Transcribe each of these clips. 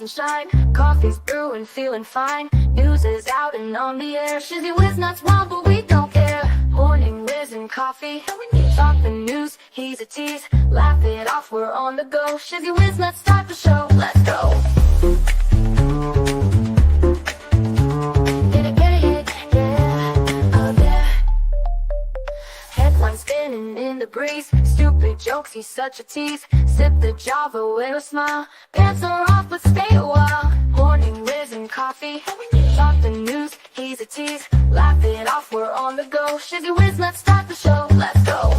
rise and shine. Coffee's brewing, feeling fine. News is out and on the air. Shizzy whiz nuts wild, but we don't care. Morning whiz and coffee. Talk the news, he's a tease. Laugh it off, we're on the go. Shizzy whiz nuts, start the show. Let's go. Spinning in the breeze, stupid jokes, he's such a tease. Sip the Java with a smile. Pants are off, but stay a while. Morning whiz and coffee. Talk the news, he's a tease. Laugh it off, we're on the go. Shizzy whiz, let's start the show. Let's go.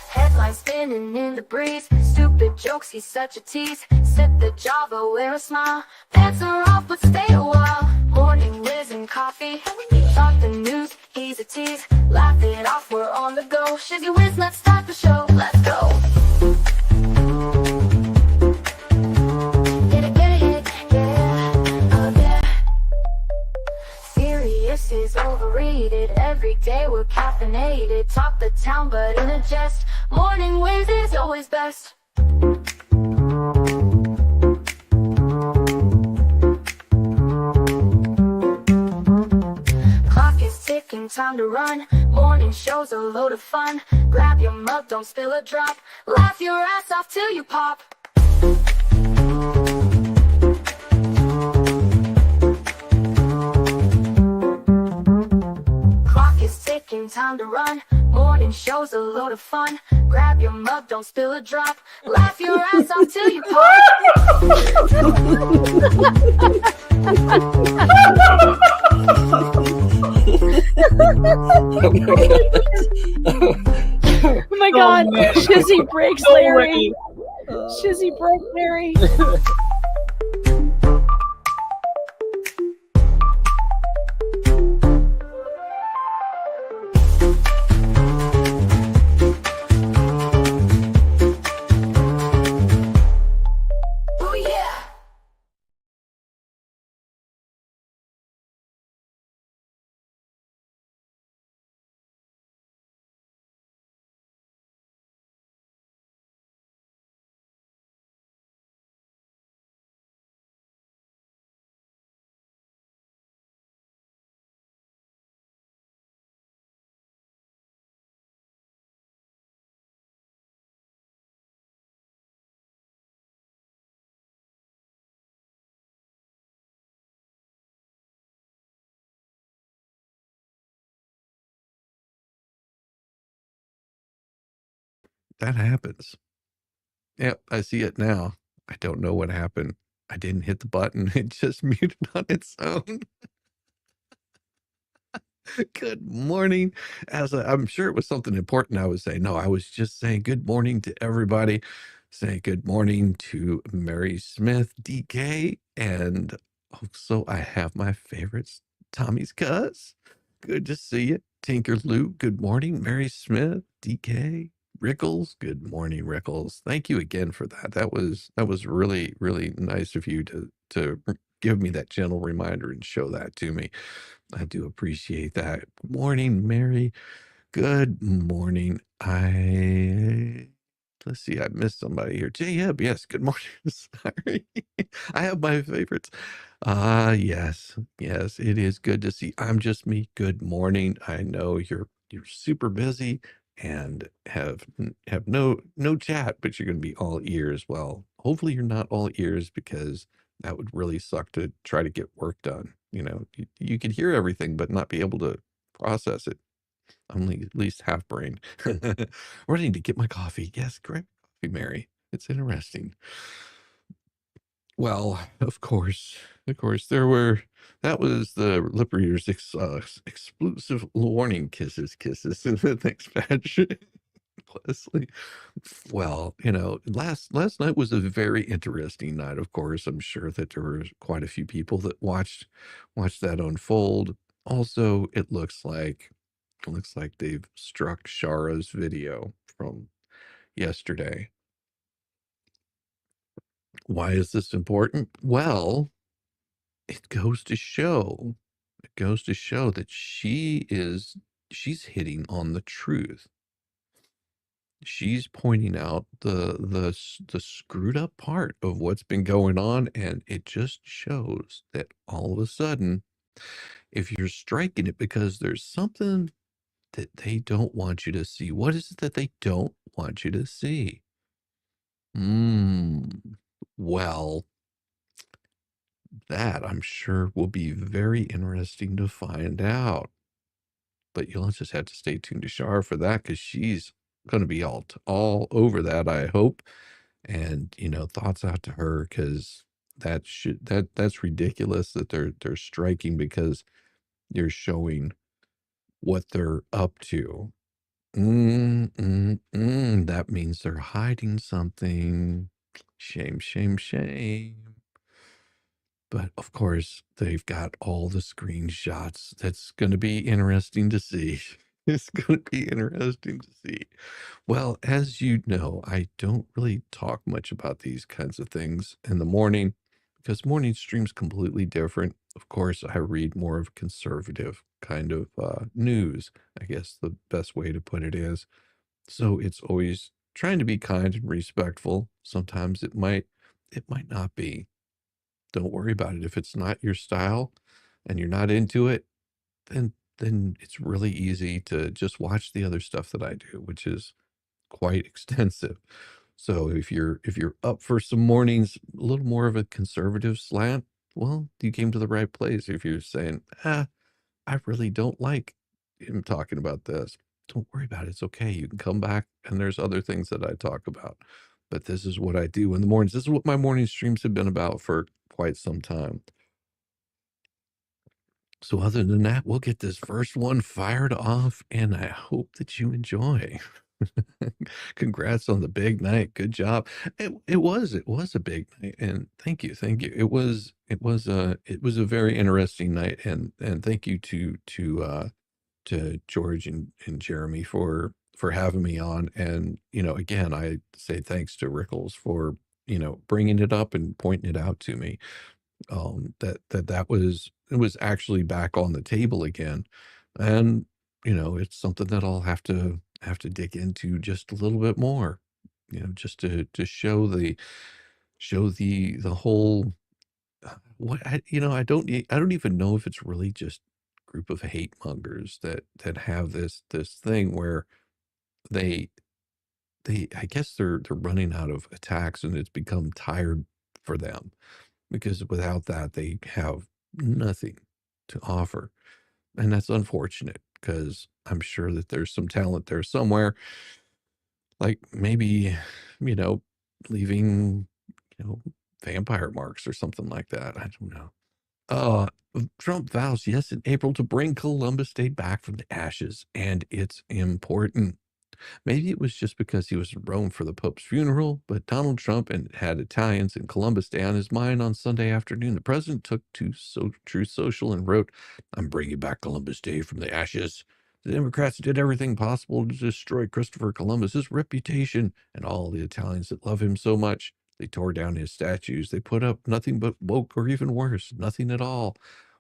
Headlines spinning in the breeze, stupid jokes, he's such a tease. Sip the Java, wear a smile. Pants are off, but stay a while. Morning whiz and coffee. Talk the news, he's a tease. Laugh it off, we're on the go. Shizzy whiz, let's start the show. Let's go. Serious is overrated. Every day we're caffeinated. Talk the town, but in a jest. Morning whiz is always best. Clock is ticking, time to run. Morning show's a load of fun. Grab your mug, don't spill a drop. Laugh your ass off till you pop. Clock is ticking, time to run. Morning show's a load of fun. Grab your mug, don't spill a drop. Laugh your ass off till you pop. Oh my god, Shizzy breaks Larry. Shizzy broke Larry. Oh yeah. That happens. Yep, I see it now. I don't know what happened. I didn't hit the button. It just muted on its own. Good morning. I'm sure it was something important I was saying. No, I was just saying good morning to everybody. Say good morning to Mary Smith, DK, and also I have my favorites, Tommy's Cuz. Good to see you. Tinker Lou, good morning. Mary Smith, DK, Rickles, good morning, Rickles. Thank you again for that. That was really, really nice of you to give me that gentle reminder and show that to me. I do appreciate that. Good morning, Mary. Good morning. Let's see, I missed somebody here. J.Eb, yes, good morning. Sorry. I have my favorites. Yes, it is good to see. I'm just me. Good morning. I know you're super busy and have no chat, but you're going to be all ears. Well, hopefully you're not all ears, because that would really suck to try to get work done. You know, you could hear everything, but not be able to process it. I'm at least half brain. Ready to get my coffee. Yes, great coffee, Mary. It's interesting. Well, of course, that was the lip readers exclusive warning kisses. Thanks, Patrick. Leslie. Well, last night was a very interesting night. Of course, I'm sure that there were quite a few people that watched that unfold. Also, it looks like they've struck Shara's video from yesterday. Why is this important? Well, it goes to show that she is she's hitting on the truth. She's pointing out the screwed up part of what's been going on, and it just shows that all of a sudden, if you're striking it because there's something that they don't want you to see, what is it that they don't want you to see? Well, that I'm sure will be very interesting to find out. But you'll just have to stay tuned to Shar for that, because she's going to be all over that, I hope. And thoughts out to her, because that's ridiculous that they're striking because you're showing what they're up to. That means they're hiding something. Shame, shame, shame. But of course, they've got all the screenshots. That's going to be interesting to see. It's going to be interesting to see. Well, as you know, I don't really talk much about these kinds of things in the morning, because morning stream's completely different. Of course, I read more of conservative kind of news, I guess the best way to put it is. So it's always trying to be kind and respectful. Sometimes it might not be. Don't worry about it. If it's not your style and you're not into it, then it's really easy to just watch the other stuff that I do, which is quite extensive. So if you're up for some mornings, a little more of a conservative slant, well, you came to the right place. If you're saying, I really don't like him talking about this, don't worry about it. It's okay. You can come back, and there's other things that I talk about. But this is what I do in the mornings. This is what my morning streams have been about for quite some time. So other than that, we'll get this first one fired off, and I hope that you enjoy. Congrats on the big night. Good job. It was a big night, and thank you. It was a very interesting night, and thank you to George and Jeremy for having me on. And again, I say thanks to Rickles for bringing it up and pointing it out to me. It was actually back on the table again, and it's something that I'll have to dig into just a little bit more, just to show the whole what I don't even know if it's really just group of hate mongers that have this thing where they I guess they're running out of attacks, and it's become tired for them, because without that, they have nothing to offer. And that's unfortunate, because I'm sure that there's some talent there somewhere, like maybe, you know, leaving, you know, vampire marks or something like that. I don't know. Uh, Trump vows, yes, in April to bring Columbus Day back from the ashes, and it's important. Maybe it was just because he was in Rome for the Pope's funeral, but Donald Trump and had Italians and Columbus Day on his mind on Sunday afternoon. The president took to Truth Social and wrote, "I'm bringing back Columbus Day from the ashes. The Democrats did everything possible to destroy Christopher Columbus's reputation and all the Italians that love him so much. They tore down his statues. They put up nothing but woke, or even worse, nothing at all.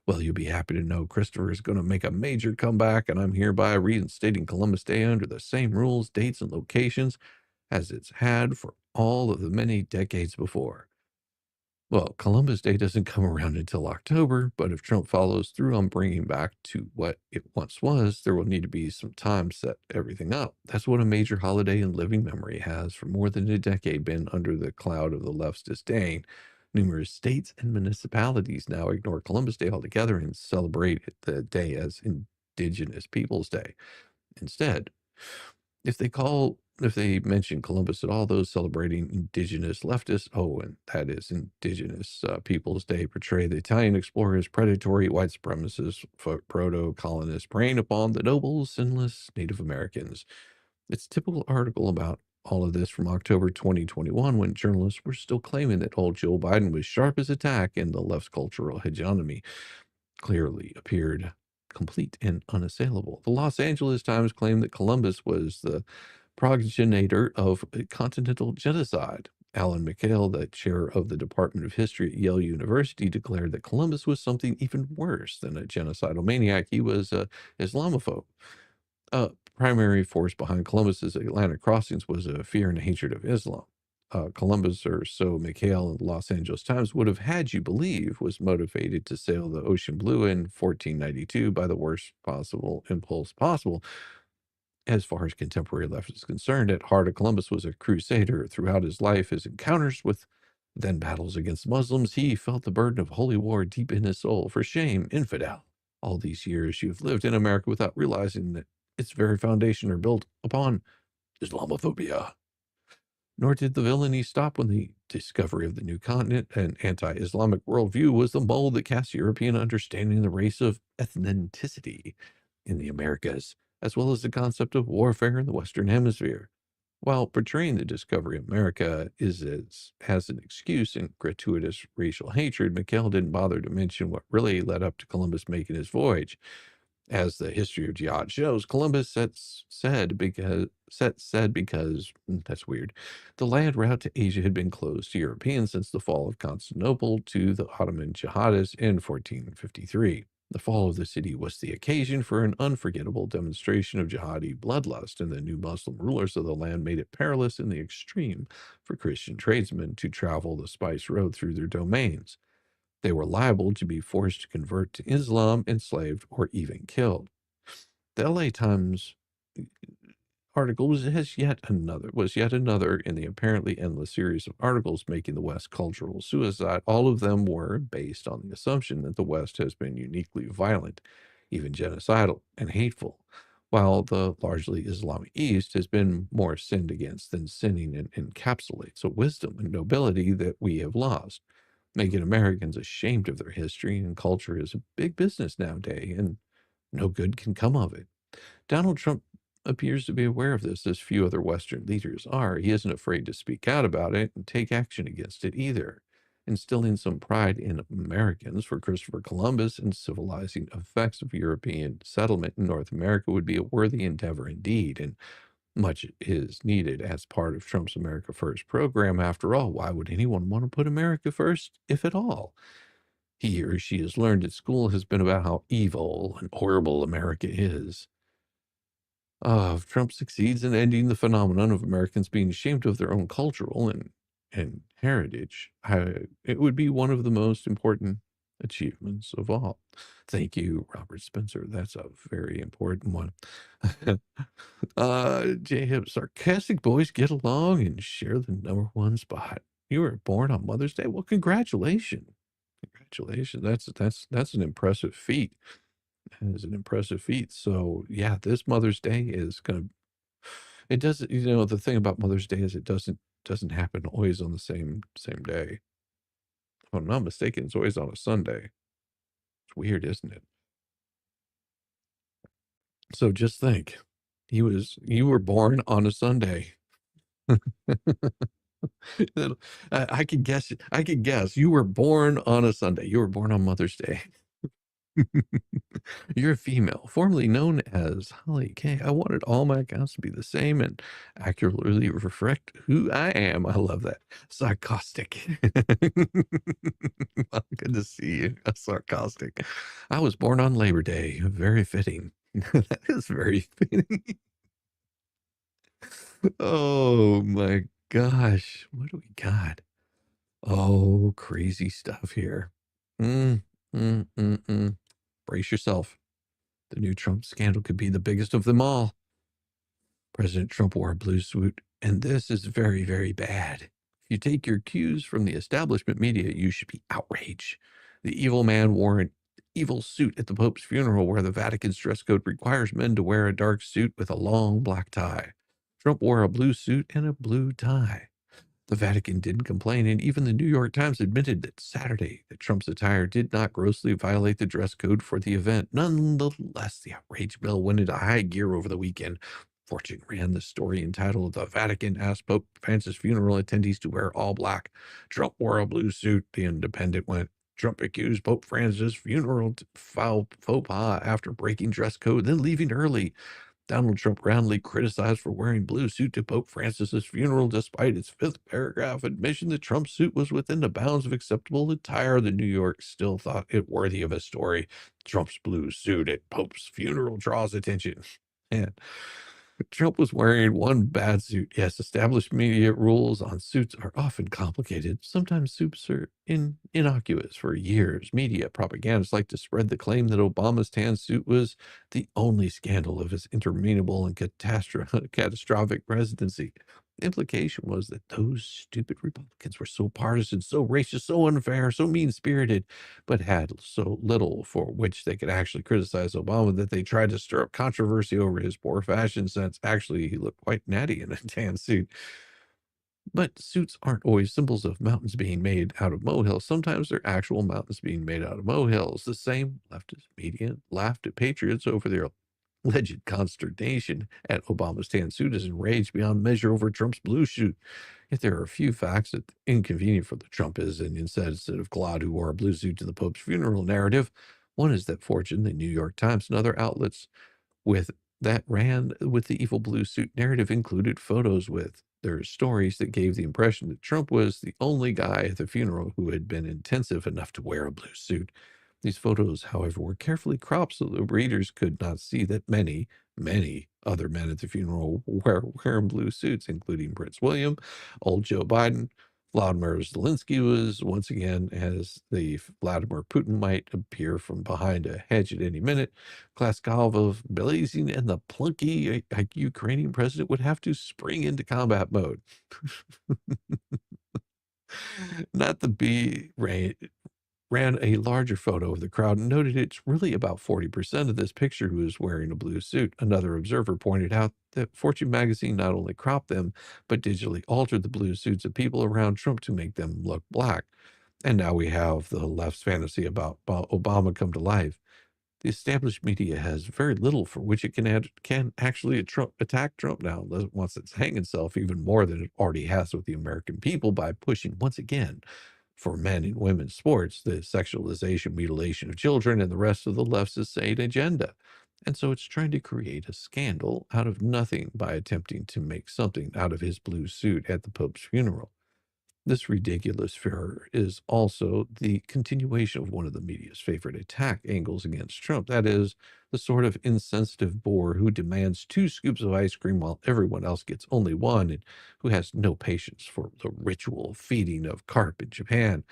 Well, you'll be happy to know Christopher is going to make a major comeback, and I'm hereby reinstating Columbus Day under the same rules, dates, and locations as it's had for all of the many decades before." Well, Columbus Day doesn't come around until October, but if Trump follows through on bringing back to what it once was, there will need to be some time to set everything up. That's what a major holiday in living memory has for more than a decade been under the cloud of the left's disdain. Numerous states and municipalities now ignore Columbus Day altogether and celebrate the day as Indigenous Peoples Day instead. If they mention Columbus at all, those celebrating indigenous leftists, oh, and that is Indigenous Peoples Day, portray the Italian explorer as predatory white supremacists, proto-colonists preying upon the noble, sinless Native Americans. It's a typical article about all of this from October 2021, when journalists were still claiming that old Joe Biden was sharp as a tack and the left's cultural hegemony clearly appeared complete and unassailable. The Los Angeles Times claimed that Columbus was the progenitor of a continental genocide. Alan McHale, the chair of the Department of History at Yale University, declared that Columbus was something even worse than a genocidal maniac. He was a Islamophobe. Primary force behind Columbus's Atlantic crossings was a fear and hatred of Islam. Columbus, or so McHale in the Los Angeles Times would have had you believe, was motivated to sail the ocean blue in 1492 by the worst possible impulse possible. As far as contemporary left is concerned, at heart, Columbus was a crusader. Throughout his life, his encounters with then battles against Muslims, he felt the burden of holy war deep in his soul. For shame, infidel. All these years you've lived in America without realizing that its very foundation are built upon Islamophobia. Nor did the villainy stop when the discovery of the new continent. An anti-Islamic worldview was the mold that cast European understanding the race of ethnicity in the Americas, as well as the concept of warfare in the Western Hemisphere. While portraying the discovery of America as an excuse in gratuitous racial hatred, McHale didn't bother to mention what really led up to Columbus making his voyage. As the history of jihad shows, Columbus said because that's weird. The land route to Asia had been closed to Europeans since the fall of Constantinople to the Ottoman jihadists in 1453. The fall of the city was the occasion for an unforgettable demonstration of jihadi bloodlust, and the new Muslim rulers of the land made it perilous in the extreme for Christian tradesmen to travel the spice road through their domains. They were liable to be forced to convert to Islam, enslaved, or even killed. The LA Times article was yet another in the apparently endless series of articles making the West cultural suicide. All of them were based on the assumption that the West has been uniquely violent, even genocidal and hateful, while the largely Islamic East has been more sinned against than sinning, and encapsulates a wisdom and nobility that we have lost. Making Americans ashamed of their history and culture is a big business nowadays, and no good can come of it. Donald Trump appears to be aware of this, as few other Western leaders are. He isn't afraid to speak out about it and take action against it either. Instilling some pride in Americans for Christopher Columbus and civilizing effects of European settlement in North America would be a worthy endeavor indeed, and much is needed as part of Trump's America First program. After all, why would anyone want to put America first, if at all? He or she has learned at school has been about how evil and horrible America is. If Trump succeeds in ending the phenomenon of Americans being ashamed of their own cultural and heritage, it would be one of the most important achievements of all. Thank you, Robert Spencer. That's a very important one. J-Hip, sarcastic boys get along and share the #1 spot. You were born on Mother's Day. Well, congratulations. Congratulations. That's an impressive feat. That is an impressive feat. So yeah, this Mother's Day is it doesn't, the thing about Mother's Day is it doesn't happen always on the same day. If I'm not mistaken, it's always on a Sunday. It's weird, isn't it? So just think, you were born on a Sunday. I could guess you were born on a Sunday. You were born on Mother's Day. You're a female, formerly known as Holly K. I wanted all my accounts to be the same and accurately reflect who I am. I love that. Sarcastic. Well, good to see you. Sarcastic. I was born on Labor Day. Very fitting. That is very fitting. Oh my gosh. What do we got? Oh, crazy stuff here. Mm, mm, mm, mm. Brace yourself. The new Trump scandal could be the biggest of them all. President Trump wore a blue suit, and this is very, very bad. If you take your cues from the establishment media, you should be outraged. The evil man wore an evil suit at the Pope's funeral, where the Vatican's dress code requires men to wear a dark suit with a long black tie. Trump wore a blue suit and a blue tie. The Vatican didn't complain, and even the New York Times admitted that Saturday that Trump's attire did not grossly violate the dress code for the event. Nonetheless, the outrage bill went into high gear over the weekend. Fortune ran the story entitled "The Vatican Asked Pope Francis Funeral Attendees to Wear All Black. Trump Wore a Blue Suit." The Independent went, "Trump accused Pope Francis' funeral faux pas after breaking dress code, then leaving early." Donald Trump roundly criticized for wearing blue suit to Pope Francis's funeral, despite its fifth paragraph admission that Trump's suit was within the bounds of acceptable attire. The New York still thought it worthy of a story. Trump's blue suit at Pope's funeral draws attention. And Trump was wearing one bad suit. Yes, established media rules on suits are often complicated. Sometimes suits are innocuous. For years, media propagandists like to spread the claim that Obama's tan suit was the only scandal of his interminable and catastrophic presidency. The implication was that those stupid Republicans were so partisan, so racist, so unfair, so mean-spirited, but had so little for which they could actually criticize Obama that they tried to stir up controversy over his poor fashion sense. Actually, he looked quite natty in a tan suit. But suits aren't always symbols of mountains being made out of molehills. Sometimes they're actual mountains being made out of molehills. The same leftist media laughed at patriots over their alleged consternation at Obama's tan suit is enraged beyond measure over Trump's blue suit. Yet there are a few facts that inconvenient for the Trumpists and instead of Claude, who wore a blue suit to the Pope's funeral narrative. One is that Fortune, the New York Times, and other outlets with that ran with the evil blue suit narrative included photos with their stories that gave the impression that Trump was the only guy at the funeral who had been intensive enough to wear a blue suit. These photos, however, were carefully cropped so the readers could not see that many other men at the funeral were wearing blue suits, including Prince William, old Joe Biden. Vladimir Zelensky was once again, as the Vladimir Putin might appear from behind a hedge at any minute. Klaskalov blazing, and the plunky Ukrainian president would have to spring into combat mode. Not the B ran a larger photo of the crowd and noted it's really about 40% of this picture who is wearing a blue suit. Another observer pointed out that Fortune magazine not only cropped them, but digitally altered the blue suits of people around Trump to make them look black. And now we have the left's fantasy about Obama come to life. The established media has very little for which it can actually attack Trump now, wants it to hang itself even more than it already has with the American people by pushing once again for men and women's sports, the sexualization, mutilation of children, and the rest of the left's insane agenda. And so it's trying to create a scandal out of nothing by attempting to make something out of his blue suit at the Pope's funeral. This ridiculous furor is also the continuation of one of the media's favorite attack angles against Trump. That is, the sort of insensitive bore who demands 2 scoops of ice cream while everyone else gets only one, and who has no patience for the ritual feeding of carp in Japan,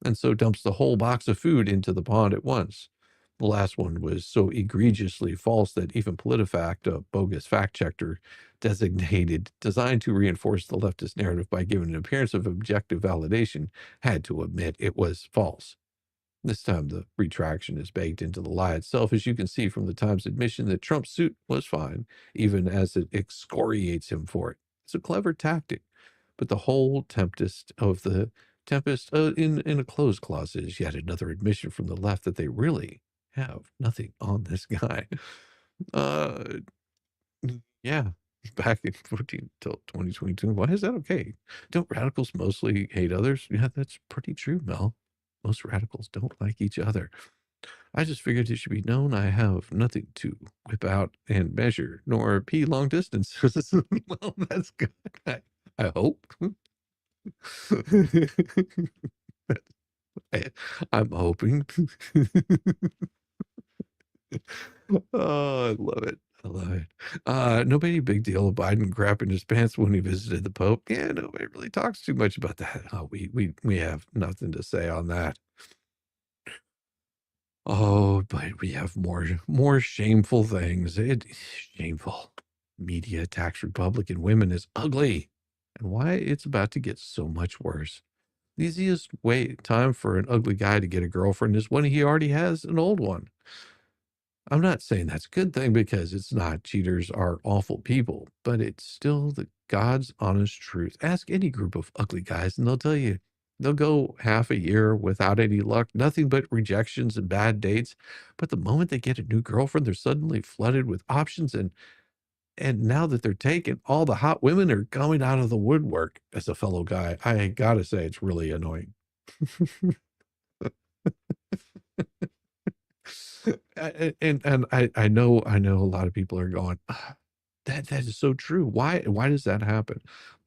and so dumps the whole box of food into the pond at once. The last one was so egregiously false that even PolitiFact, a bogus fact checker, designed to reinforce the leftist narrative by giving an appearance of objective validation, had to admit it was false. This time, the retraction is baked into the lie itself, as you can see from the Times admission that Trump's suit was fine, even as it excoriates him for it. It's a clever tactic, but the whole tempest in a closed closet is yet another admission from the left that they really have nothing on this guy. Uh, yeah, back in 14 till 2022. Why is that okay? Don't radicals mostly hate others? Yeah, that's pretty true, Mel. Most radicals don't like each other. I just figured it should be known I have nothing to whip out and measure, nor pee long distances. Well, that's good. I hope. I'm hoping. Oh, I love it. I love it. Nobody big deal of Biden crapping his pants when he visited the Pope. Yeah, nobody really talks too much about that. Oh, we have nothing to say on that. Oh, but we have more shameful things. Shameful. Media attacks Republican women is ugly, and why it's about to get so much worse. The easiest time for an ugly guy to get a girlfriend is when he already has an old one. I'm not saying that's a good thing because it's not. Cheaters are awful people, but it's still the God's honest truth. Ask any group of ugly guys and they'll tell you they'll go half a year without any luck, nothing but rejections and bad dates. But the moment they get a new girlfriend, they're suddenly flooded with options, and now that they're taken, all the hot women are coming out of the woodwork. As a fellow guy, I gotta say it's really annoying. And I know a lot of people are going, "Ah, that is so true. Why does that happen?"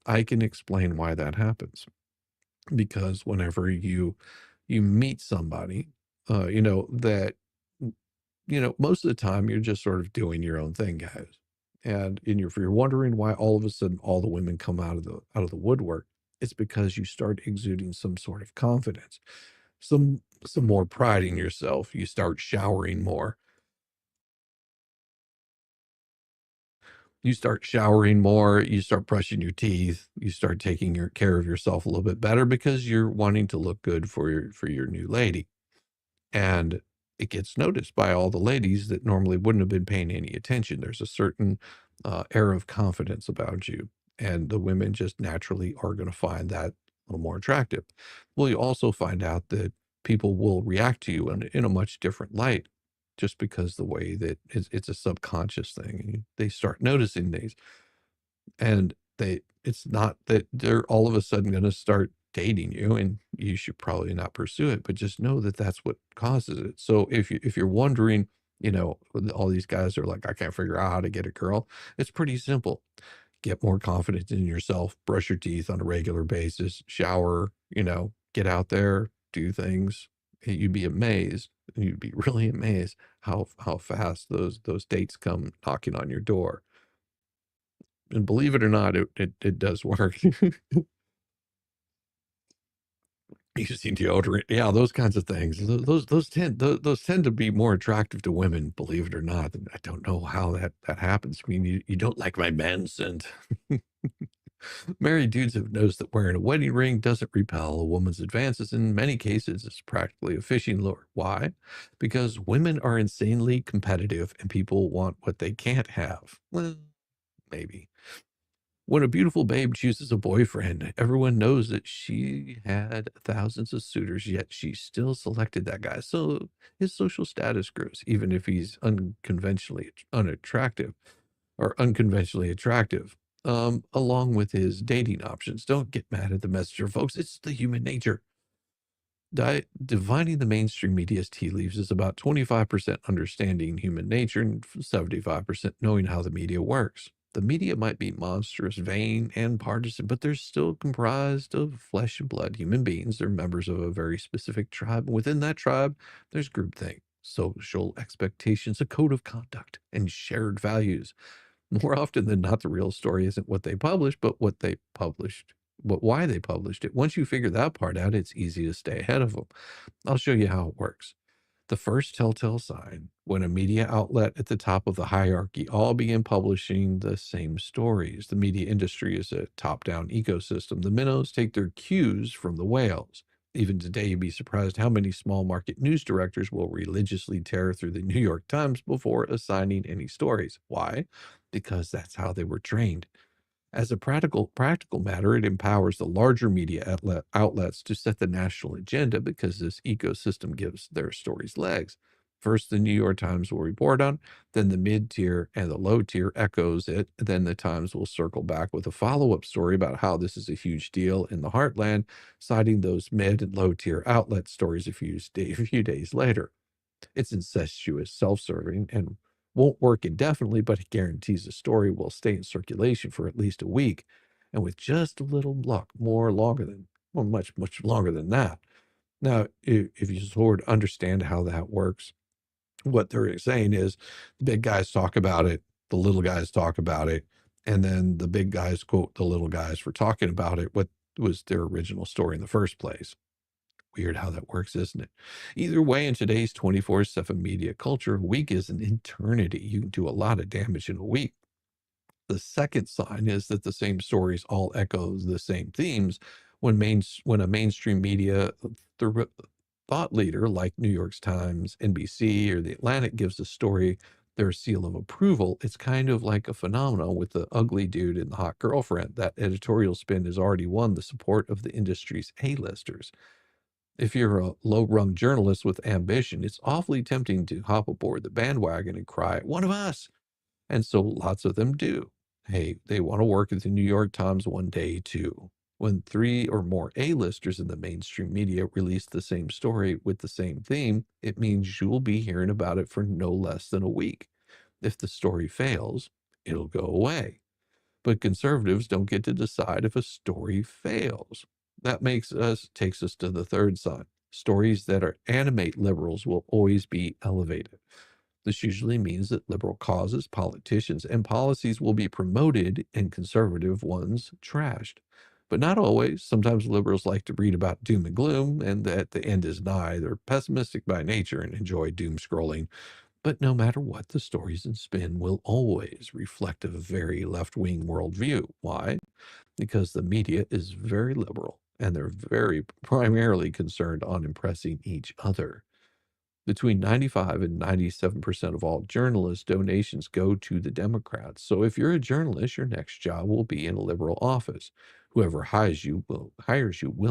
I can explain why that happens. Because whenever you meet somebody, that most of the time you're just sort of doing your own thing, guys. And if you're wondering why all of a sudden all the women come out of the woodwork, it's because you start exuding some sort of confidence, some more pride in yourself. You start showering more. You start showering more, you start brushing your teeth, you start taking care of yourself a little bit better because you're wanting to look good for your new lady. And it gets noticed by all the ladies that normally wouldn't have been paying any attention. There's a certain air of confidence about you, and the women just naturally are going to find that a little more attractive. Well, you also find out that people will react to you in a much different light just because the way that it's a subconscious thing. And they start noticing these, and it's not that they're all of a sudden going to start dating you, and you should probably not pursue it, but just know that that's what causes it. So if you're wondering, all these guys are like, I can't figure out how to get a girl. It's pretty simple. Get more confidence in yourself, brush your teeth on a regular basis, shower, get out there, do things. And you'd be amazed. You'd be really amazed how fast those dates come knocking on your door. And believe it or not, it does work. Using deodorant, yeah, those kinds of things. Those tend to be more attractive to women, believe it or not. And I don't know how that happens. I mean, you don't like my man scent. Married dudes have noticed that wearing a wedding ring doesn't repel a woman's advances. In many cases, it's practically a fishing lure. Why? Because women are insanely competitive and people want what they can't have. Well, maybe. When a beautiful babe chooses a boyfriend, everyone knows that she had thousands of suitors, yet she still selected that guy. So his social status grows, even if he's unconventionally unattractive or unconventionally attractive, along with his dating options. Don't get mad at the messenger, folks. It's the human nature. Divining the mainstream media's tea leaves is about 25% understanding human nature and 75% knowing how the media works. The media might be monstrous, vain, and partisan, but they're still comprised of flesh and blood human beings. They're members of a very specific tribe. And within that tribe, there's groupthink, social expectations, a code of conduct, and shared values. More often than not, the real story isn't what they published, but what they published, why they published it. Once you figure that part out, it's easy to stay ahead of them. I'll show you how it works. The first telltale sign, when a media outlet at the top of the hierarchy all begin publishing the same stories. The media industry is a top-down ecosystem. The minnows take their cues from the whales. Even today, you'd be surprised how many small market news directors will religiously tear through the New York Times before assigning any stories. Why? Because that's how they were trained. As a practical matter, it empowers the larger media outlets to set the national agenda because this ecosystem gives their stories legs. First, the New York Times will report on, then the mid-tier and the low-tier echoes it, then the Times will circle back with a follow-up story about how this is a huge deal in the heartland, citing those mid and low-tier outlet stories a few days later. It's incestuous, self-serving, and won't work indefinitely, but it guarantees the story will stay in circulation for at least a week. And with just a little luck, much longer than that. Now, if you sort of understand how that works, what they're saying is the big guys talk about it, the little guys talk about it, and then the big guys quote the little guys for talking about it, what was their original story in the first place. Weird how that works, isn't it? Either way, in today's 24/7 media culture, a week is an eternity. You can do a lot of damage in a week. The second sign is that the same stories all echo the same themes. When a mainstream media thought leader like New York Times, NBC, or The Atlantic gives a story their seal of approval, it's kind of like a phenomenon with the ugly dude and the hot girlfriend. That editorial spin has already won the support of the industry's A-listers. If you're a low-rung journalist with ambition, it's awfully tempting to hop aboard the bandwagon and cry, "One of us!" And so lots of them do. Hey, they want to work at the New York Times one day too. When three or more A-listers in the mainstream media release the same story with the same theme, it means you will be hearing about it for no less than a week. If the story fails, it'll go away. But conservatives don't get to decide if a story fails. That takes us to the third sign. Stories that animate liberals will always be elevated. This usually means that liberal causes, politicians, and policies will be promoted and conservative ones trashed. But not always. Sometimes liberals like to read about doom and gloom and that the end is nigh. They're pessimistic by nature and enjoy doom scrolling. But no matter what, the stories and spin will always reflect a very left wing worldview. Why? Because the media is very liberal and they're very primarily concerned on impressing each other. Between 95 and 97% of all journalist donations go to the Democrats. So if you're a journalist, your next job will be in a liberal office. Whoever hires you will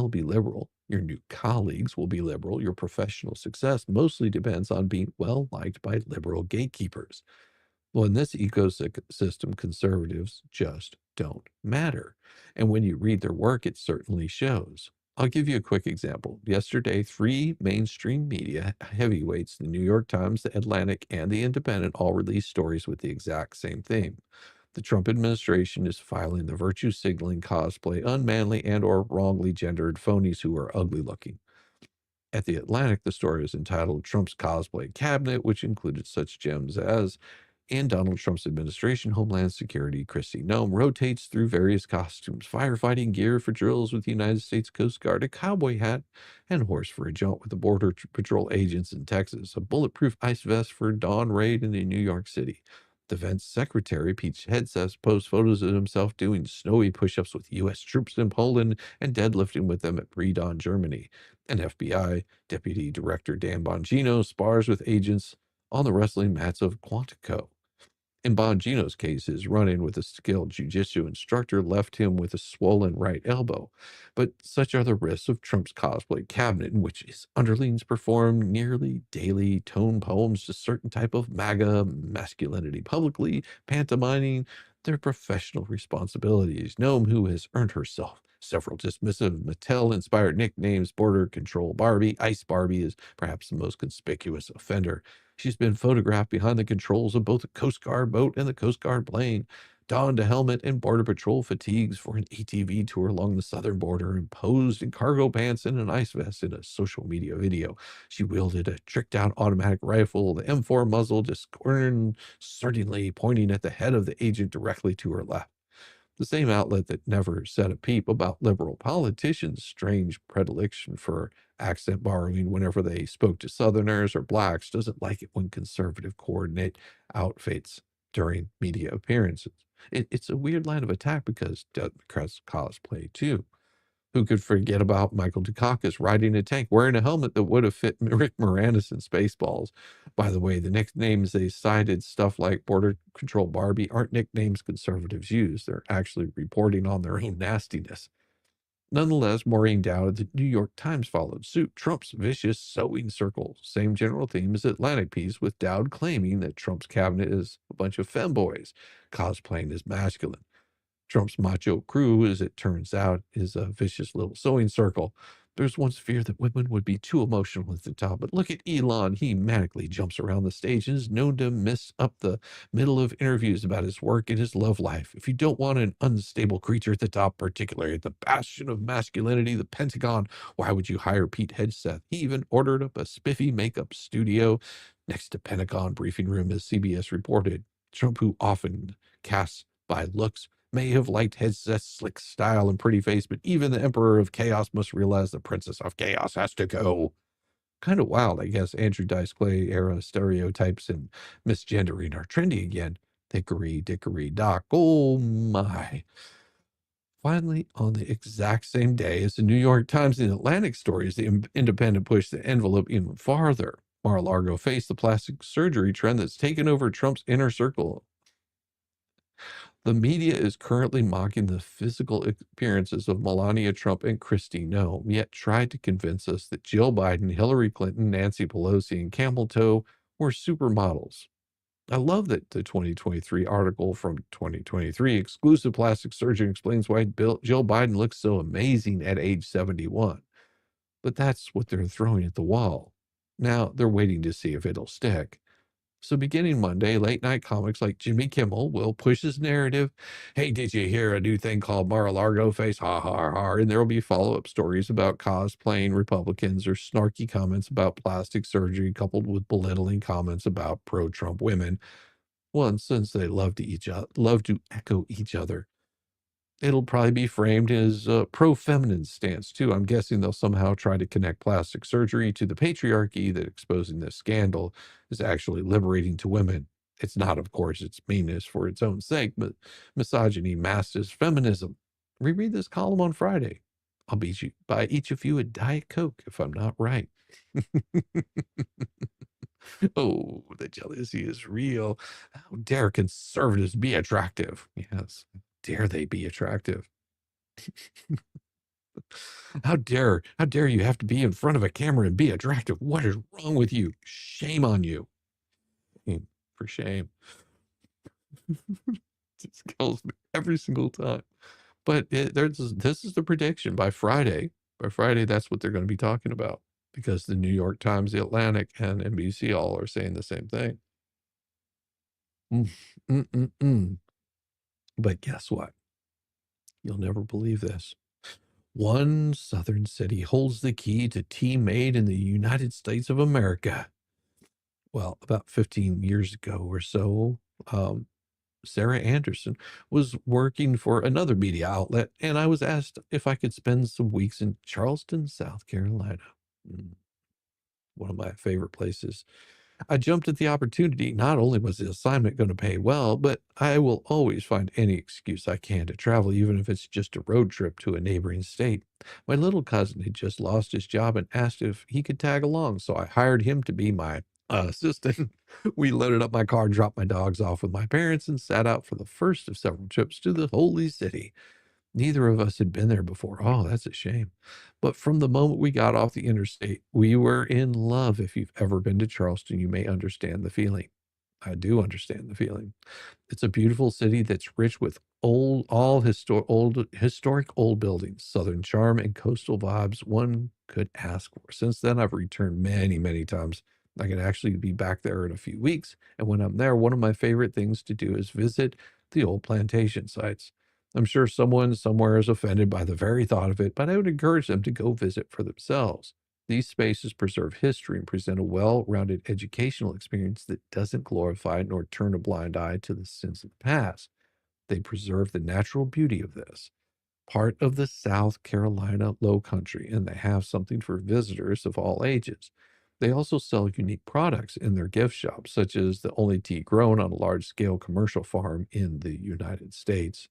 be liberal. Your new colleagues will be liberal. Your professional success mostly depends on being well liked by liberal gatekeepers. Well, in this ecosystem, conservatives just don't matter. And when you read their work, it certainly shows. I'll give you a quick example. Yesterday, three mainstream media heavyweights, the New York Times, the Atlantic, and the Independent, all released stories with the exact same theme. The Trump administration is filing the virtue signaling cosplay, unmanly and or wrongly gendered phonies who are ugly looking. At the Atlantic, the story is entitled Trump's Cosplay Cabinet, which included such gems as in Donald Trump's administration, Homeland Security Kristi Noem rotates through various costumes, firefighting gear for drills with the United States Coast Guard, a cowboy hat, and horse for a jaunt with the Border Patrol agents in Texas, a bulletproof ice vest for a dawn raid in New York City. Defense Secretary Pete Hegseth posts photos of himself doing snowy push-ups with U.S. troops in Poland and deadlifting with them at Bredon, Germany. And FBI Deputy Director Dan Bongino spars with agents on the wrestling mats of Quantico. In Bongino's case, his run-in with a skilled jiu-jitsu instructor left him with a swollen right elbow. But such are the risks of Trump's cosplay cabinet, in which his underlings perform nearly daily tone poems to certain type of MAGA masculinity, publicly pantomiming their professional responsibilities. Noam, who has earned herself several dismissive Mattel-inspired nicknames, Border Control Barbie, Ice Barbie is perhaps the most conspicuous offender. She's been photographed behind the controls of both the Coast Guard boat and the Coast Guard plane, donned a helmet and Border Patrol fatigues for an ATV tour along the southern border, and posed in cargo pants and an ice vest in a social media video. She wielded a tricked-out automatic rifle, the M4 muzzle disconcertingly pointing at the head of the agent directly to her left. The same outlet that never said a peep about liberal politicians' strange predilection for accent borrowing whenever they spoke to Southerners or blacks doesn't like it when conservative coordinate outfits during media appearances. It's a weird line of attack because Democrats cosplay too. Who could forget about Michael Dukakis riding a tank wearing a helmet that would have fit Rick Moranis in Spaceballs? By the way, the nicknames they cited, stuff like Border Control Barbie, aren't nicknames conservatives use. They're actually reporting on their own nastiness. Nonetheless, Maureen Dowd of the New York Times followed suit. Trump's vicious sewing circle. Same general theme as Atlantic piece, with Dowd claiming that Trump's cabinet is a bunch of femboys, cosplaying as masculine. Trump's macho crew, as it turns out, is a vicious little sewing circle. There's once fear that women would be too emotional at the top, but look at Elon. He manically jumps around the stage and is known to miss up the middle of interviews about his work and his love life. If you don't want an unstable creature at the top, particularly at the bastion of masculinity, the Pentagon, why would you hire Pete Hegseth? He even ordered up a spiffy makeup studio next to Pentagon briefing room, as CBS reported. Trump, who often casts by looks, may have liked Hegseth's slick style and pretty face, but even the Emperor of Chaos must realize the Princess of Chaos has to go. Kind of wild, I guess. Andrew Dice Clay era stereotypes and misgendering are trendy again. Hickory dickory dock. Oh my. Finally, on the exact same day as the New York Times and Atlantic stories, the Independent pushed the envelope even farther. Mar-a-Lago faced the plastic surgery trend that's taken over Trump's inner circle. The media is currently mocking the physical appearances of Melania Trump and Kristi Noem, yet tried to convince us that Jill Biden, Hillary Clinton, Nancy Pelosi, and Camel Toe were supermodels. I love that the 2023 article from 2023 exclusive plastic surgeon explains why Jill Biden looks so amazing at age 71. But that's what they're throwing at the wall. Now they're waiting to see if it'll stick. So beginning Monday, late night comics like Jimmy Kimmel will push his narrative. Hey, did you hear a new thing called Mar-a-Lago face? Ha ha ha. And there will be follow-up stories about cosplaying Republicans or snarky comments about plastic surgery coupled with belittling comments about pro-Trump women. Well, and since they love to echo each other, it'll probably be framed as a pro-feminine stance too. I'm guessing they'll somehow try to connect plastic surgery to the patriarchy, that exposing this scandal is actually liberating to women. It's not, of course, it's meanness for its own sake, but misogyny masked as feminism. Reread this column on Friday. I'll buy each of you a Diet Coke if I'm not right. Oh, the jealousy is real. How dare conservatives be attractive? Yes, dare they be attractive? How dare you have to be in front of a camera and be attractive? What is wrong with you? Shame on you. For shame. Just kills me every single time. But this is the prediction by Friday. By Friday, that's what they're going to be talking about, because the New York Times, the Atlantic, and NBC all are saying the same thing. Mm, mm, mm, mm. But guess what? You'll never believe this. One southern city holds the key to tea made in the United States of America. Well, about 15 years ago or so, Sarah Anderson was working for another media outlet, and I was asked if I could spend some weeks in Charleston, South Carolina. One of my favorite places. I jumped at the opportunity. Not only was the assignment going to pay well, but I will always find any excuse I can to travel, even if it's just a road trip to a neighboring state. My little cousin had just lost his job and asked if he could tag along, so I hired him to be my assistant. We loaded up my car, dropped my dogs off with my parents, and set out for the first of several trips to the holy city. Neither of us had been there before. Oh, that's a shame. But from the moment we got off the interstate, we were in love. If you've ever been to Charleston, you may understand the feeling. I do understand the feeling. It's a beautiful city that's rich with historic old buildings, southern charm, and coastal vibes one could ask for. Since then, I've returned many, many times. I can actually be back there in a few weeks. And when I'm there, one of my favorite things to do is visit the old plantation sites. I'm sure someone somewhere is offended by the very thought of it, but I would encourage them to go visit for themselves. These spaces preserve history and present a well-rounded educational experience that doesn't glorify nor turn a blind eye to the sins of the past. They preserve the natural beauty of this, part of the South Carolina Low Country, and they have something for visitors of all ages. They also sell unique products in their gift shop, such as the only tea grown on a large-scale commercial farm in the United States.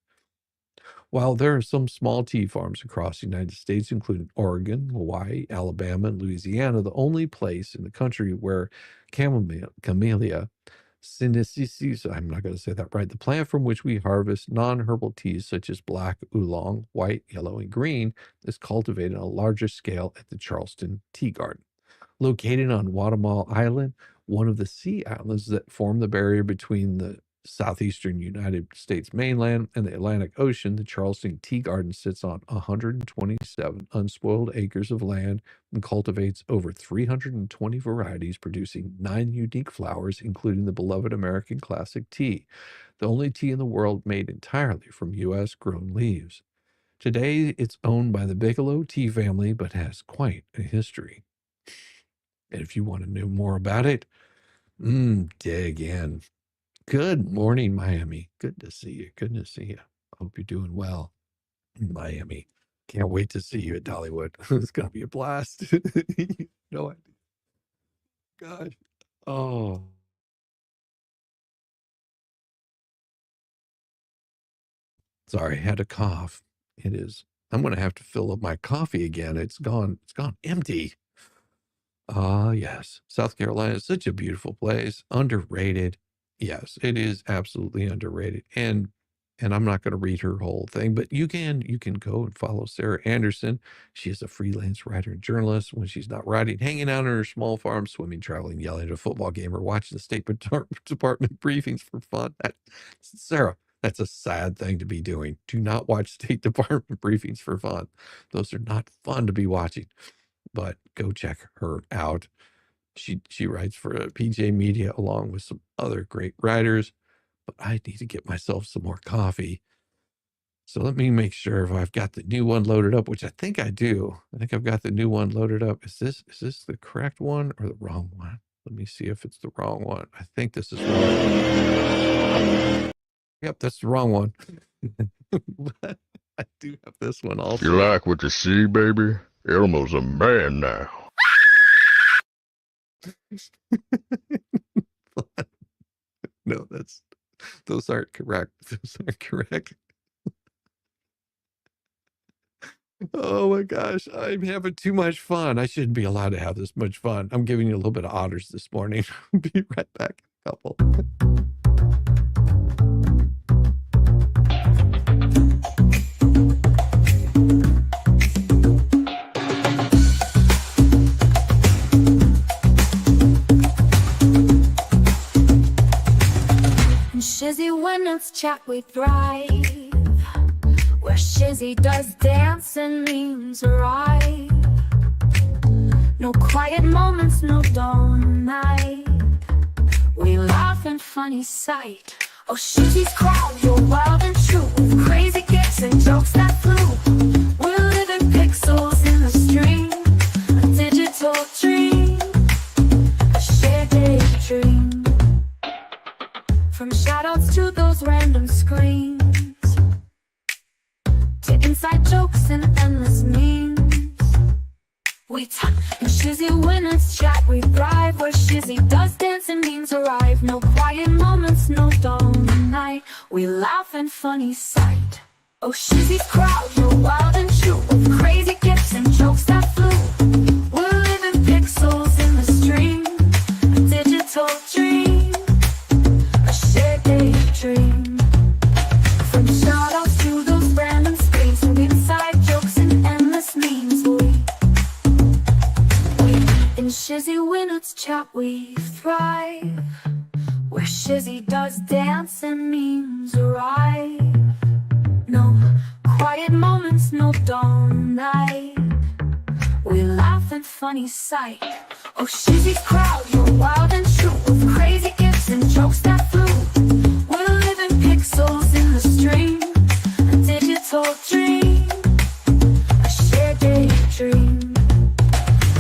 While there are some small tea farms across the United States, including Oregon, Hawaii, Alabama, and Louisiana, the only place in the country where Camellia sinensis, I'm not going to say that right, the plant from which we harvest non-herbal teas such as black oolong, white, yellow, and green, is cultivated on a larger scale at the Charleston Tea Garden. Located on Guatemala Island, one of the sea islands that form the barrier between the southeastern United States mainland and the Atlantic Ocean, the Charleston Tea Garden sits on 127 unspoiled acres of land and cultivates over 320 varieties, producing 9 unique flowers, including the beloved American classic tea, the only tea in the world made entirely from U.S. grown leaves. Today, it's owned by the Bigelow tea family, but has quite a history. And if you want to know more about it, dig in. Good morning, Miami. Good to see you. Good to see you. Hope you're doing well in Miami. Can't wait to see you at Dollywood. It's going to be a blast. No idea. Gosh. Oh, sorry. I had a cough. It is. I'm going to have to fill up my coffee again. It's gone empty. Ah, yes. South Carolina is such a beautiful place. Underrated. Yes, it is absolutely underrated. And I'm not going to read her whole thing, but you can go and follow Sarah Anderson. She is a freelance writer and journalist. When she's not writing, hanging out on her small farm, swimming, traveling, yelling at a football game, or watching the State Department briefings for fun. Sarah, that's a sad thing to be doing. Do not watch State Department briefings for fun. Those are not fun to be watching, but go check her out. She writes for PJ Media along with some other great writers, but I need to get myself some more coffee. So let me make sure if I've got the new one loaded up, which I think I do. I think I've got the new one loaded up. Is this the correct one or the wrong one? Let me see if it's the wrong one. I think this is wrong. Yep, that's the wrong one. But I do have this one also. You like what you see, baby? Elmo's a man now. No, those aren't correct. Those aren't correct. Oh my gosh, I'm having too much fun. I shouldn't be allowed to have this much fun. I'm giving you a little bit of otters this morning. Be right back, couple. Shizzy, when it's chat we thrive, where Shizzy does dance and memes arrive. No quiet moments, no dawn night. We laugh and funny sight. Oh, Shizzy's crowd, you're wild and true, with crazy gifts and jokes that flew. We're living pixels in the stream, a digital dream, a shared daydream. From shoutouts to those random screams, to inside jokes and endless memes. We talk and Shizzy, when it's chat we thrive, where Shizzy does dance and memes arrive. No quiet moments, no dull night. We laugh and funny sight. Oh, Shizzy's crowd, you're wild and true, with crazy gifts and jokes that flew. We're living pixels in the stream, a digital dream, a shared daydream. From shoutouts to those random screens, and inside jokes and endless memes. In Shizzy, when it's chat we thrive, where Shizzy does dance and memes arrive. No quiet moments, no dawn night. We laugh and funny sight. Oh, Shizzy's crowd, you're wild and true, with crazy gifts and jokes that flew. We're living pixels in the stream, a digital dream, a shared daydream.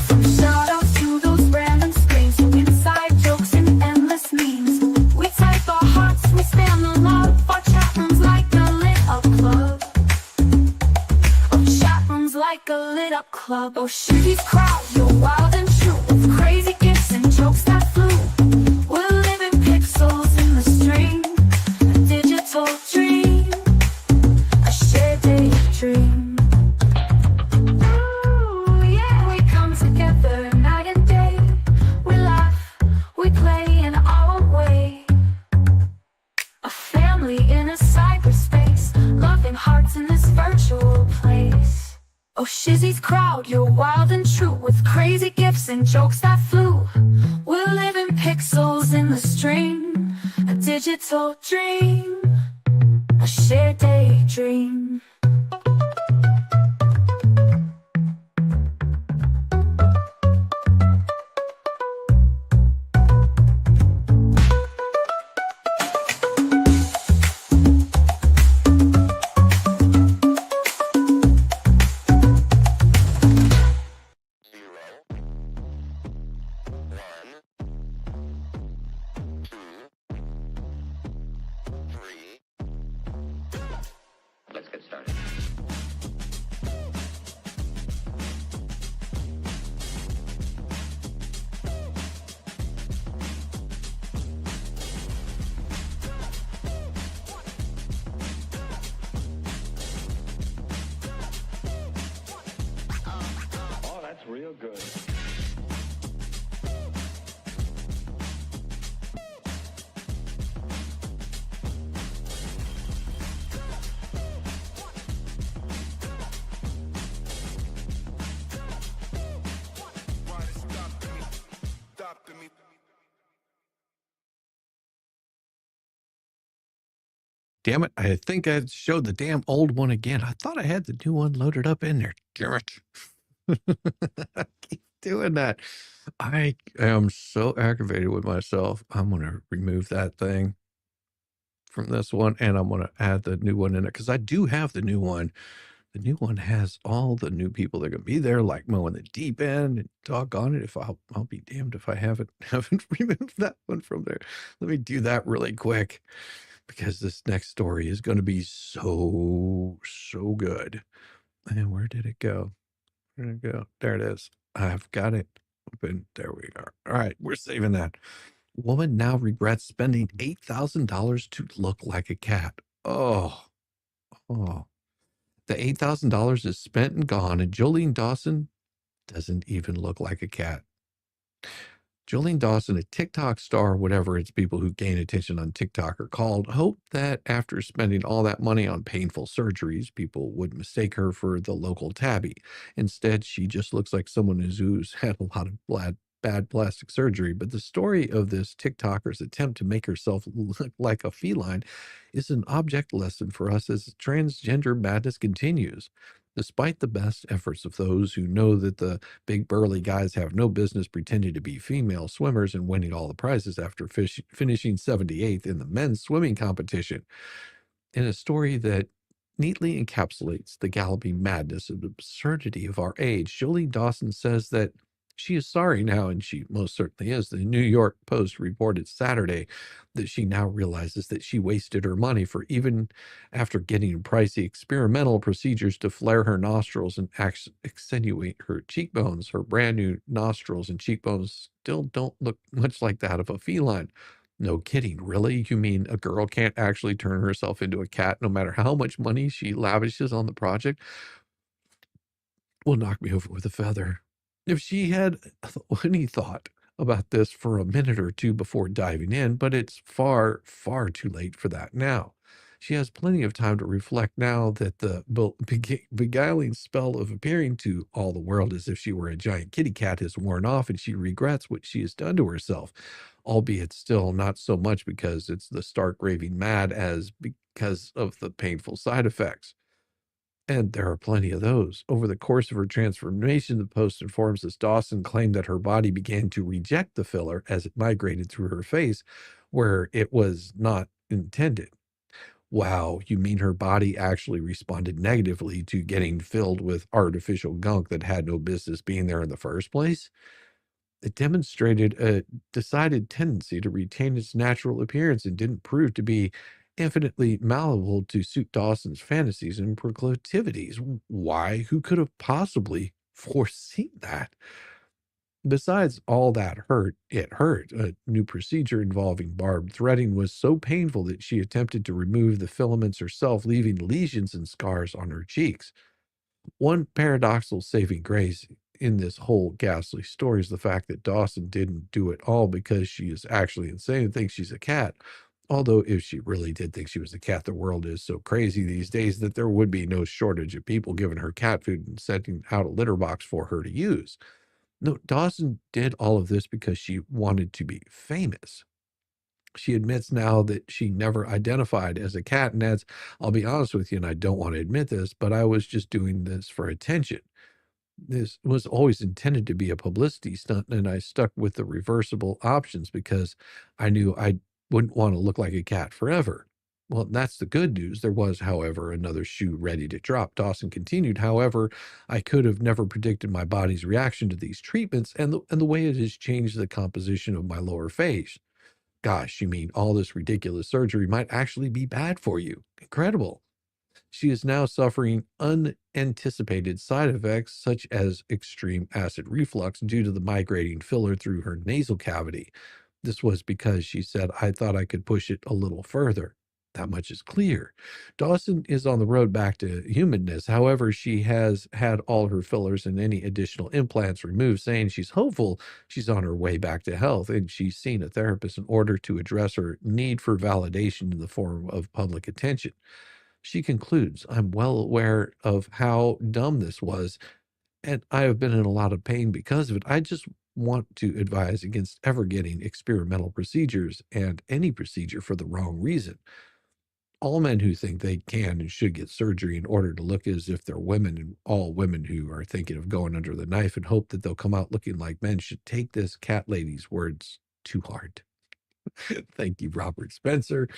From shoutouts to those random screens, to inside jokes and endless memes. We type our hearts, we stand the love. Our chat rooms like a lit up club. Our chat rooms like a lit up club. Oh, Shizzy's crowd, you're wild and true, with crazy gifts and jokes that flew. We're living pixels in the stream, a digital dream, a shared daydream. Ooh, yeah, we come together night and day. We laugh, we play in our own way. A family in a cyberspace, loving hearts in this virtual place. Oh, Shizzy's crowd, you're wild and true, with crazy gifts and jokes that flew. We're living pixels in the stream, a digital dream, a shared daydream. Let's get started. Oh, that's real good. Damn it, I think I showed the damn old one again. I thought I had the new one loaded up in there. Damn it. doing that. I am so aggravated with myself. I'm gonna remove that thing from this one, and I'm gonna add the new one in it because I do have the new one. The new one has all the new people that are gonna be there, like mowing the deep end. And doggone it, if I'll be damned if I haven't removed that one from there. Let me do that really quick because this next story is gonna be so good. And where did it go? Where did it go? There it is. I've got it open. There we are. All right, we're saving that. Woman now regrets spending $8,000 to look like a cat. Oh, oh. The $8,000 is spent and gone, and Jolene Dawson doesn't even look like a cat. Jolene Dawson, a TikTok star, whatever it's people who gain attention on TikTok are called, hoped that after spending all that money on painful surgeries, people would mistake her for the local Tabby. Instead, she just looks like someone who's had a lot of bad plastic surgery. But the story of this TikToker's attempt to make herself look like a feline is an object lesson for us as transgender madness continues. Despite the best efforts of those who know that the big burly guys have no business pretending to be female swimmers and winning all the prizes after finishing 78th in the men's swimming competition. In a story that neatly encapsulates the galloping madness and absurdity of our age, Jolie Dawson says that she is sorry now, and she most certainly is. The New York Post reported Saturday that she now realizes that she wasted her money for even after getting pricey experimental procedures to flare her nostrils and accentuate her cheekbones. Her brand new nostrils and cheekbones still don't look much like that of a feline. No kidding, really? You mean a girl can't actually turn herself into a cat no matter how much money she lavishes on the project? Will knock me over with a feather. If she had any thought about this for a minute or two before diving in, but it's far, far too late for that now. She has plenty of time to reflect now that the beguiling spell of appearing to all the world as if she were a giant kitty cat has worn off, and she regrets what she has done to herself, albeit still not so much because it's the stark raving mad as because of the painful side effects. And there are plenty of those. Over the course of her transformation, the Post informs us Dawson claimed that her body began to reject the filler as it migrated through her face, where it was not intended. Wow, you mean her body actually responded negatively to getting filled with artificial gunk that had no business being there in the first place? It demonstrated a decided tendency to retain its natural appearance and didn't prove to be infinitely malleable to suit Dawson's fantasies and proclivities. Why? Who could have possibly foreseen that? Besides all that hurt, it hurt. A new procedure involving barbed threading was so painful that she attempted to remove the filaments herself, leaving lesions and scars on her cheeks. One paradoxical saving grace in this whole ghastly story is the fact that Dawson didn't do it all because she is actually insane and thinks she's a cat. Although, if she really did think she was a cat, the world is so crazy these days that there would be no shortage of people giving her cat food and setting out a litter box for her to use. No, Dawson did all of this because she wanted to be famous. She admits now that she never identified as a cat and adds, I'll be honest with you, and I don't want to admit this, but I was just doing this for attention. This was always intended to be a publicity stunt, and I stuck with the reversible options because I knew I wouldn't want to look like a cat forever. Well, that's the good news. There was, however, another shoe ready to drop. Dawson continued, however, I could have never predicted my body's reaction to these treatments and the way it has changed the composition of my lower face. Gosh, you mean all this ridiculous surgery might actually be bad for you? Incredible. She is now suffering unanticipated side effects such as extreme acid reflux due to the migrating filler through her nasal cavity. This was because she said, I thought I could push it a little further. That much is clear. Dawson is on the road back to humanness. However, she has had all her fillers and any additional implants removed, saying she's hopeful she's on her way back to health, and she's seen a therapist in order to address her need for validation in the form of public attention. She concludes, I'm well aware of how dumb this was, and I have been in a lot of pain because of it. I just want to advise against ever getting experimental procedures and any procedure for the wrong reason. all men who think they can and should get surgery in order to look as if they're women, and all women who are thinking of going under the knife and hope that they'll come out looking like men should take this cat lady's words too hard. Thank you, Robert Spencer.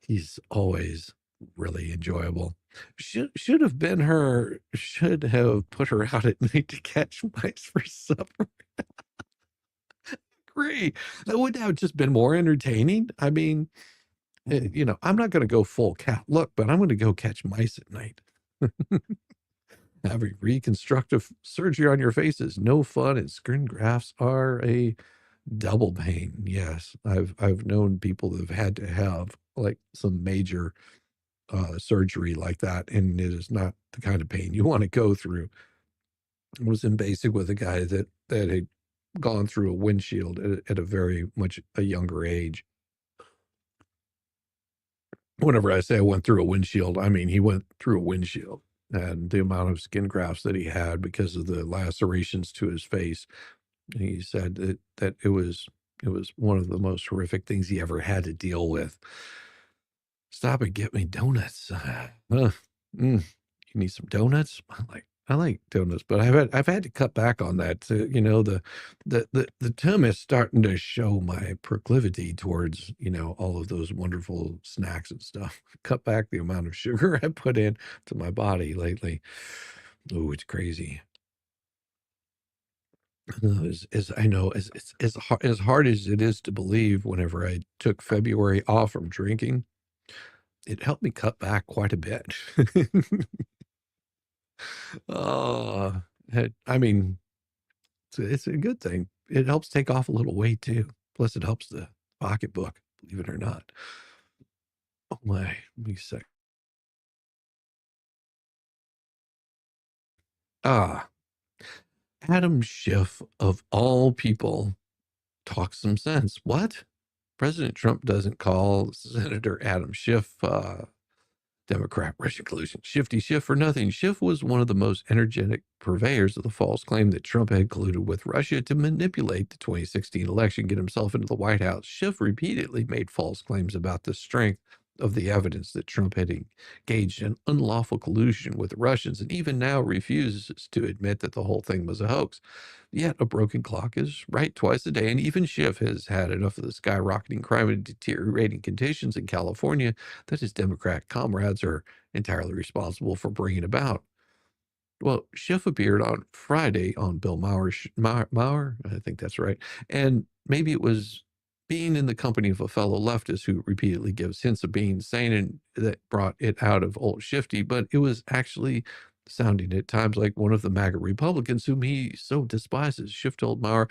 He's always really enjoyable. Should have been her. Should have put her out at night to catch mice for supper. Agree. That would have just been more entertaining. I mean, you know, I'm not going to go full cat look, but I'm going to go catch mice at night. Having reconstructive surgery on your face is no fun, and skin grafts are a double pain. Yes, I've known people that have had to have like some major surgery like that, and it is not the kind of pain you want to go through. I was in basic with a guy that had gone through a windshield at a very much a younger age. Whenever I say I went through a windshield, I mean he went through a windshield, and the amount of skin grafts that he had because of the lacerations to his face. He said that it was one of the most horrific things he ever had to deal with. Stop and get me donuts. You need some donuts? I like donuts, but I've had to cut back on that. You know, the term is starting to show my proclivity towards, you know, all of those wonderful snacks and stuff. Cut back the amount of sugar I put in to my body lately. Oh, it's crazy. As I know, as hard as it is to believe, whenever I took February off from drinking, it helped me cut back quite a bit. Uh, I mean, it's a good thing. It helps take off a little weight too. Plus, it helps the pocketbook, believe it or not. Oh my, let me sec. Ah, Adam Schiff of all people talks some sense. What? President Trump doesn't call Senator Adam Schiff Democrat Russian collusion. Shifty Schiff for nothing. Schiff was one of the most energetic purveyors of the false claim that Trump had colluded with Russia to manipulate the 2016 election, get himself into the White House. Schiff repeatedly made false claims about the strength of the evidence that Trump had engaged in unlawful collusion with the Russians, and even now refuses to admit that the whole thing was a hoax. Yet a broken clock is right twice a day, and even Schiff has had enough of the skyrocketing crime and deteriorating conditions in California that his Democrat comrades are entirely responsible for bringing about. Well, Schiff appeared on Friday on Bill Maher, I think that's right, and maybe it was being in the company of a fellow leftist who repeatedly gives hints of being sane, and that brought it out of old Shifty, but it was actually sounding at times like one of the MAGA Republicans whom he so despises. Schiff told Maher,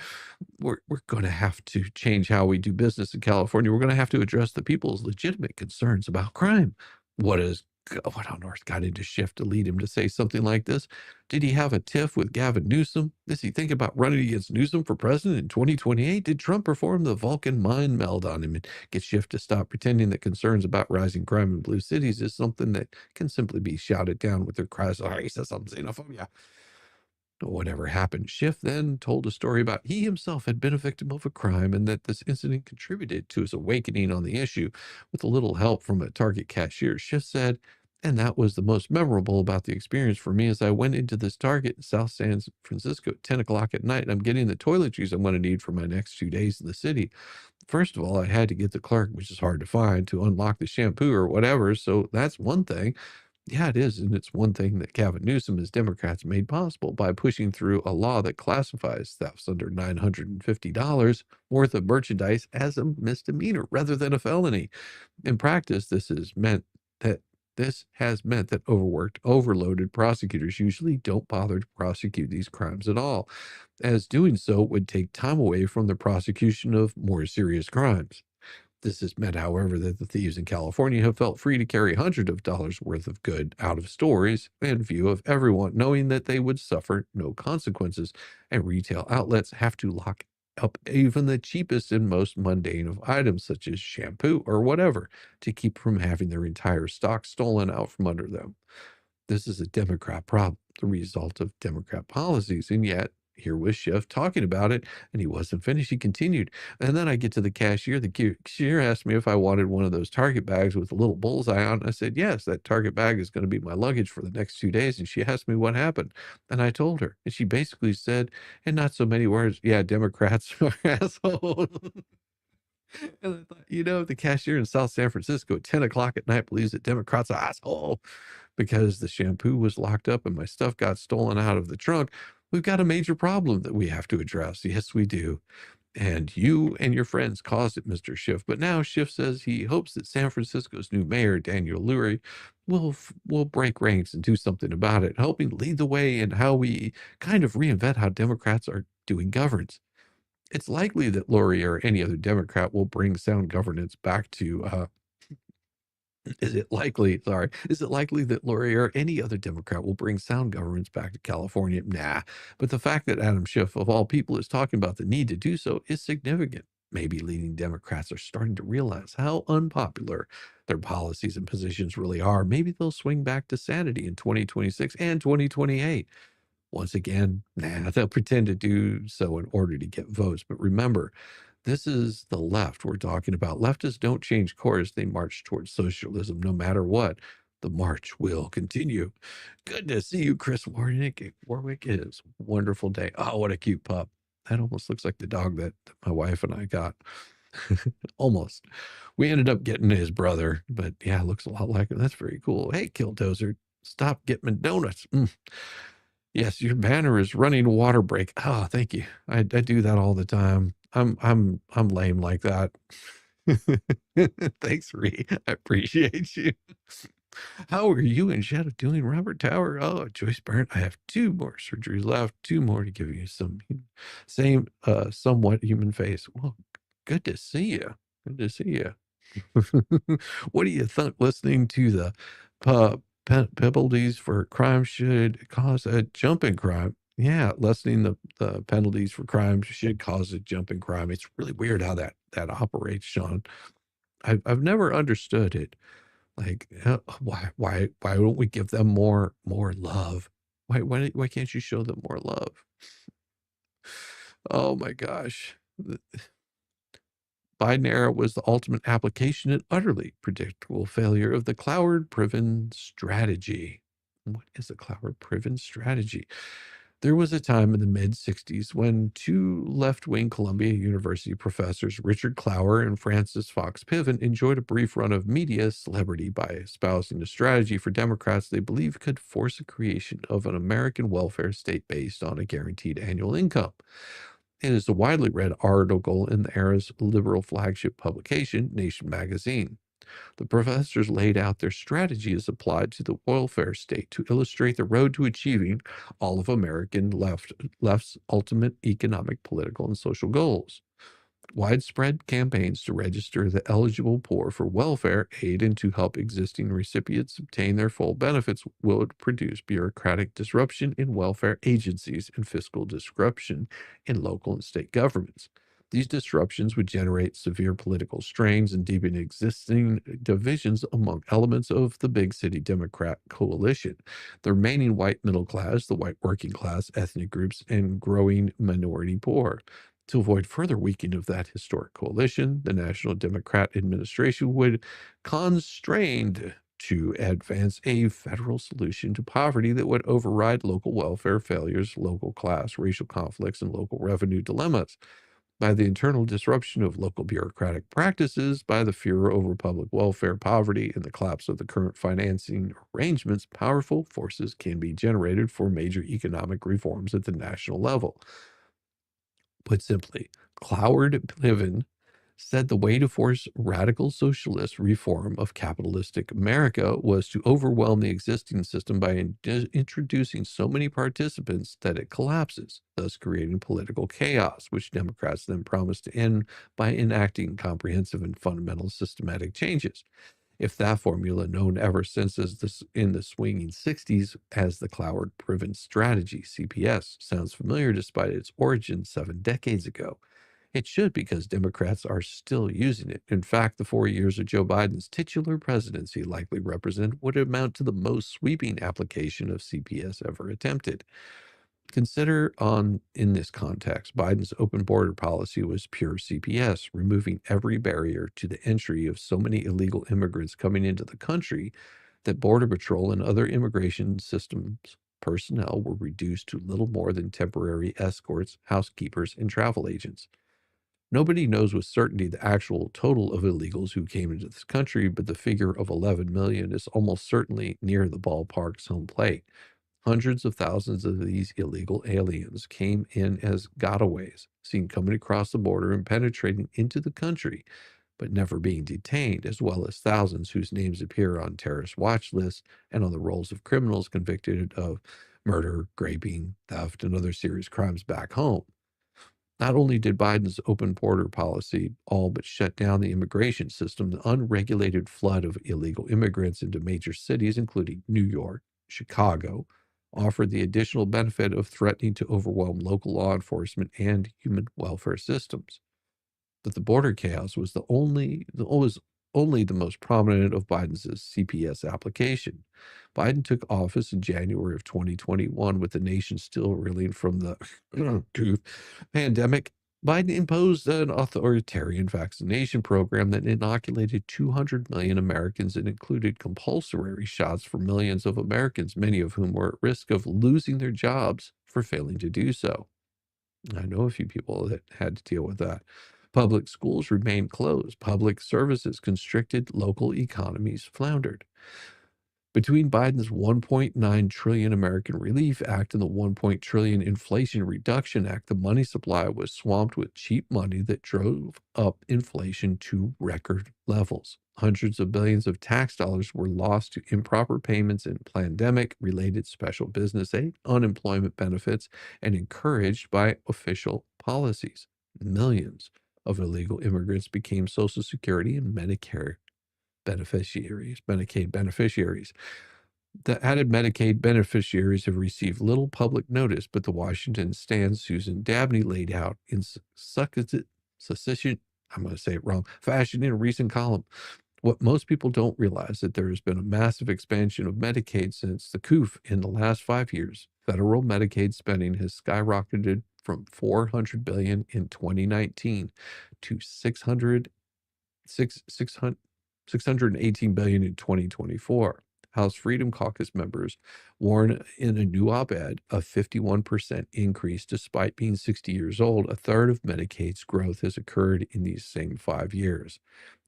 we're going to have to change how we do business in California. We're going to have to address the people's legitimate concerns about crime. What on earth got into Schiff to lead him to say something like this? Did he have a tiff with Gavin Newsom? Does he think about running against Newsom for president in 2028? Did Trump perform the Vulcan mind meld on him and get Schiff to stop pretending that concerns about rising crime in blue cities is something that can simply be shouted down with their cries of racism, xenophobia? Whatever happened, Schiff then told a story about he himself had been a victim of a crime and that this incident contributed to his awakening on the issue with a little help from a Target cashier. Schiff said, and that was the most memorable about the experience for me as I went into this Target in South San Francisco at 10 o'clock at night. I'm getting the toiletries I'm going to need for my next 2 days in the city. First of all, I had to get the clerk, which is hard to find, to unlock the shampoo or whatever. So that's one thing. Yeah, it is. And it's one thing that Gavin Newsom, as Democrats, made possible by pushing through a law that classifies thefts under $950 worth of merchandise as a misdemeanor rather than a felony. In practice, this has meant that overworked, overloaded prosecutors usually don't bother to prosecute these crimes at all, as doing so would take time away from the prosecution of more serious crimes. This has meant, however, that the thieves in California have felt free to carry hundreds of dollars worth of good out of stores in view of everyone, knowing that they would suffer no consequences, and retail outlets have to lock up even the cheapest and most mundane of items, such as shampoo or whatever, to keep from having their entire stock stolen out from under them. This is a Democrat problem, the result of Democrat policies, and yet here was Schiff talking about it, and he wasn't finished. He continued. And then I get to the cashier. The cashier asked me if I wanted one of those Target bags with a little bullseye on it. I said, yes, that Target bag is going to be my luggage for the next 2 days. And she asked me what happened. And I told her. And she basically said, in not so many words, yeah, Democrats are assholes. And I thought, the cashier in South San Francisco at 10 o'clock at night believes that Democrats are asshole because the shampoo was locked up and my stuff got stolen out of the trunk. We've got a major problem that we have to address. Yes, we do. And you and your friends caused it, Mr. Schiff. But now Schiff says he hopes that San Francisco's new mayor, Daniel Lurie, will break ranks and do something about it, helping lead the way in how we kind of reinvent how Democrats are doing governance. It's likely that Lurie or any other Democrat will bring sound governance back to is it likely that Lurie or any other Democrat will bring sound governance back to California? Nah. But the fact that Adam Schiff, of all people, is talking about the need to do so is significant. Maybe leading Democrats are starting to realize how unpopular their policies and positions really are. Maybe they'll swing back to sanity in 2026 and 2028. Once again, they'll pretend to do so in order to get votes. But remember, this is the left we're talking about. Leftists don't change course. They march towards socialism no matter what. The march will continue. Good to see you, Chris Warwick. Warwick, it is a wonderful day. Oh, what a cute pup. That almost looks like the dog that my wife and I got. Almost. We ended up getting his brother, but yeah, it looks a lot like him. That's very cool. Hey, Killdozer, stop getting me donuts. Yes, your banner is running water break. Oh, thank you. I do that all the time. I'm lame like that. Thanks, Ree. I appreciate you. How are you and Shadow doing, Robert Tower? Oh, Joyce Byrne. I have 2 more surgeries left. 2 more to give you somewhat human face. Well, good to see you. Good to see you. What do you think listening to the penalties for crime should cause a jump in crime? Yeah, lessening the penalties for crime should cause a jump in crime. It's really weird how that operates, Sean. I've never understood it. Like, why don't we give them more love? Why can't you show them more love? Oh my gosh. Biden era was the ultimate application and utterly predictable failure of the Cloward-Priven strategy. What is a Cloward-Priven strategy? There was a time in the mid-60s when 2 left-wing Columbia University professors, Richard Clower and Francis Fox Piven, enjoyed a brief run of media celebrity by espousing a strategy for Democrats they believe could force the creation of an American welfare state based on a guaranteed annual income. It is a widely read article in the era's liberal flagship publication, Nation magazine. The professors laid out their strategy as applied to the welfare state to illustrate the road to achieving all of American left's ultimate economic, political, and social goals. Widespread campaigns to register the eligible poor for welfare aid and to help existing recipients obtain their full benefits would produce bureaucratic disruption in welfare agencies and fiscal disruption in local and state governments. These disruptions would generate severe political strains and deepen existing divisions among elements of the big city Democrat coalition. The remaining white middle class, the white working class, ethnic groups, and growing minority poor. To avoid further weakening of that historic coalition, the National Democrat administration would constrained to advance a federal solution to poverty that would override local welfare failures, local class, racial conflicts, and local revenue dilemmas. By the internal disruption of local bureaucratic practices, by the fear over public welfare, poverty, and the collapse of the current financing arrangements, powerful forces can be generated for major economic reforms at the national level. Put simply, Cloward-Piven said the way to force radical socialist reform of capitalistic America was to overwhelm the existing system by introducing so many participants that it collapses, thus creating political chaos, which Democrats then promised to end by enacting comprehensive and fundamental systematic changes. If that formula, known ever since as in the swinging 60s as the Cloward-Priven strategy, CPS, sounds familiar despite its origin 7 decades ago, it should, because Democrats are still using it. In fact, the 4 years of Joe Biden's titular presidency likely represent what amount to the most sweeping application of CPS ever attempted. Consider in this context, Biden's open border policy was pure CPS, removing every barrier to the entry of so many illegal immigrants coming into the country that Border Patrol and other immigration systems personnel were reduced to little more than temporary escorts, housekeepers, and travel agents. Nobody knows with certainty the actual total of illegals who came into this country, but the figure of 11 million is almost certainly near the ballpark's home plate. Hundreds of thousands of these illegal aliens came in as gotaways, seen coming across the border and penetrating into the country, but never being detained, as well as thousands whose names appear on terrorist watch lists and on the rolls of criminals convicted of murder, raping, theft, and other serious crimes back home. Not only did Biden's open border policy all but shut down the immigration system, the unregulated flood of illegal immigrants into major cities, including New York, Chicago, offered the additional benefit of threatening to overwhelm local law enforcement and human welfare systems. But the border chaos was only the most prominent of Biden's CPS application. Biden took office in January of 2021 with the nation still reeling from the pandemic. Biden imposed an authoritarian vaccination program that inoculated 200 million Americans and included compulsory shots for millions of Americans, many of whom were at risk of losing their jobs for failing to do so. I know a few people that had to deal with that. Public schools remained closed. Public services constricted. Local economies floundered. Between Biden's $1.9 trillion American Relief Act and the $1 trillion Inflation Reduction Act, the money supply was swamped with cheap money that drove up inflation to record levels. Hundreds of billions of tax dollars were lost to improper payments in pandemic-related special business aid, unemployment benefits, and encouraged by official policies. Millions of illegal immigrants became Social Security and Medicaid beneficiaries. The added Medicaid beneficiaries have received little public notice, but the Washington Stand's Susan Dabney laid out in I'm going to say it wrong, fashion in a recent column. What most people don't realize that there has been a massive expansion of Medicaid since the coup in the last 5 years. Federal Medicaid spending has skyrocketed from $400 billion in 2019 to $618 billion in 2024. House Freedom Caucus members warn in a new op-ed a 51% increase despite being 60 years old. A third of Medicaid's growth has occurred in these same 5 years.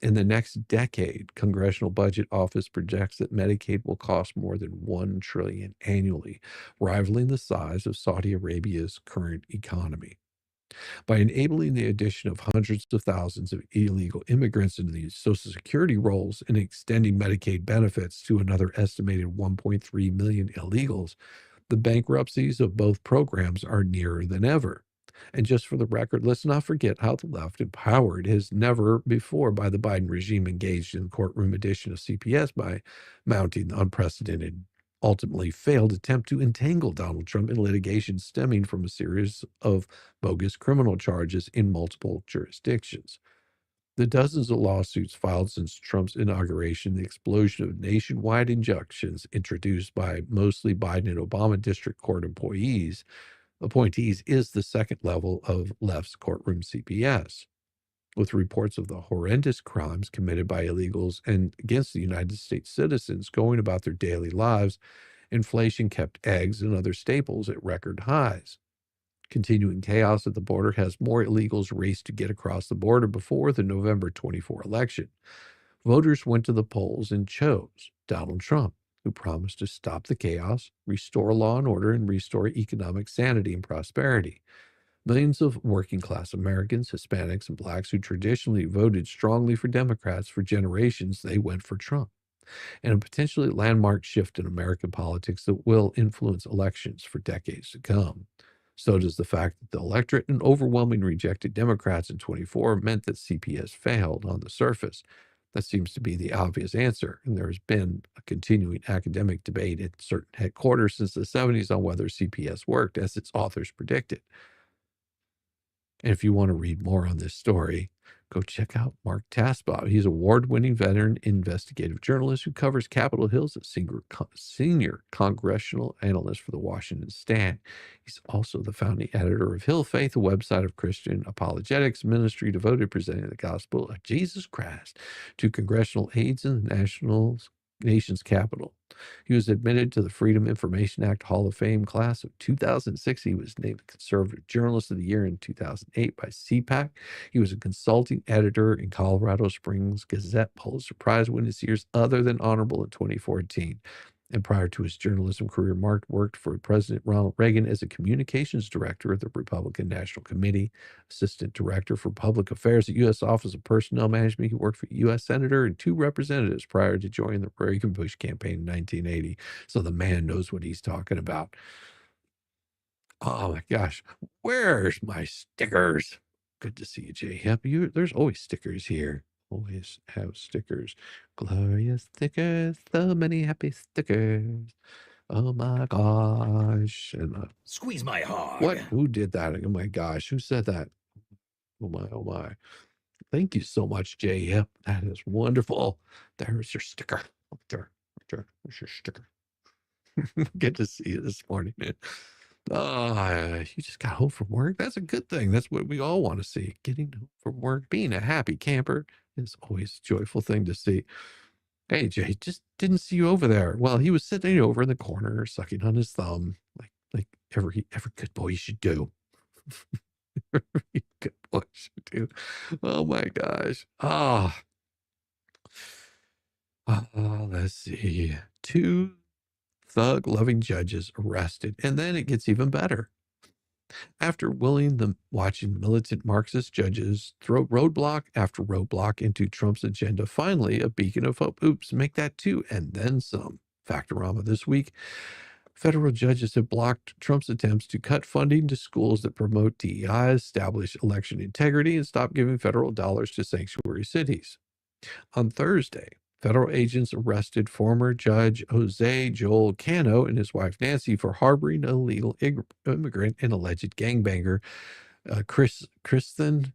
In the next decade, Congressional Budget Office projects that Medicaid will cost more than $1 trillion annually, rivaling the size of Saudi Arabia's current economy. By enabling the addition of hundreds of thousands of illegal immigrants into these Social Security rolls and extending Medicaid benefits to another estimated 1.3 million illegals, the bankruptcies of both programs are nearer than ever. And just for the record, let's not forget how the left, empowered as never before by the Biden regime, engaged in the courtroom edition of CPS by mounting the unprecedented, ultimately failed attempt to entangle Donald Trump in litigation stemming from a series of bogus criminal charges in multiple jurisdictions. The dozens of lawsuits filed since Trump's inauguration, the explosion of nationwide injunctions introduced by mostly Biden and Obama district court appointees is the second level of left's courtroom CPS. With reports of the horrendous crimes committed by illegals and against the United States citizens going about their daily lives, inflation kept eggs and other staples at record highs. Continuing chaos at the border has more illegals raced to get across the border before the November 24 election. Voters went to the polls and chose Donald Trump, who promised to stop the chaos, restore law and order, and restore economic sanity and prosperity. Millions of working-class Americans, Hispanics, and Blacks who traditionally voted strongly for Democrats for generations, they went for Trump. And a potentially landmark shift in American politics that will influence elections for decades to come. So does the fact that the electorate and overwhelming rejected Democrats in 24 meant that CPS failed on the surface. That seems to be the obvious answer, and there has been a continuing academic debate at certain headquarters since the 70s on whether CPS worked, as its authors predicted. And if you want to read more on this story, Go check out Mark Tasbaugh. He's an award-winning veteran investigative journalist who covers Capitol Hill as senior congressional analyst for the Washington Stand. He's also the founding editor of Hill Faith, a website of Christian apologetics ministry devoted to presenting the gospel of Jesus Christ to congressional aides in the nation's capital. He was admitted to the Freedom Information Act Hall of Fame class of 2006. He was named Conservative Journalist of the Year in 2008 by CPAC. He was a consulting editor in Colorado Springs Gazette, Pulitzer Prize winning years other than honorable in 2014. And prior to his journalism career, Mark worked for President Ronald Reagan as a communications director of the Republican National Committee, assistant director for public affairs at U.S. Office of Personnel Management. He worked for U.S. Senator and 2 representatives prior to joining the Reagan-Bush campaign in 1980. So the man knows what he's talking about. Oh my gosh, where's my stickers? Good to see you, Jay Hep. There's always stickers here. Always have stickers. Glorious stickers, so many happy stickers. Oh my gosh. And Squeeze my hog. what? Who did that? Oh my gosh. Who said that? Oh my, oh my. Thank you so much, Jay Hep. That is wonderful. There's your sticker. Up there. Right there. There's your sticker. Good to see you this morning. You just got home from work. That's a good thing. That's what we all want to see. Getting home from work, being a happy camper is always a joyful thing to see. Hey, Jay, just didn't see you over there. Well, he was sitting over in the corner, sucking on his thumb, like every good boy should do. Every good boy should do. Oh my gosh. Let's see. 2 thug-loving judges arrested, and then it gets even better. After watching militant Marxist judges throw roadblock after roadblock into Trump's agenda, finally a beacon of hope. Oops, make that 2 and then some. Factorama this week. Federal judges have blocked Trump's attempts to cut funding to schools that promote DEI, establish election integrity, and stop giving federal dollars to sanctuary cities. On Thursday, federal agents arrested former Judge Jose Joel Cano and his wife Nancy for harboring an illegal immigrant and alleged gangbanger, Kristen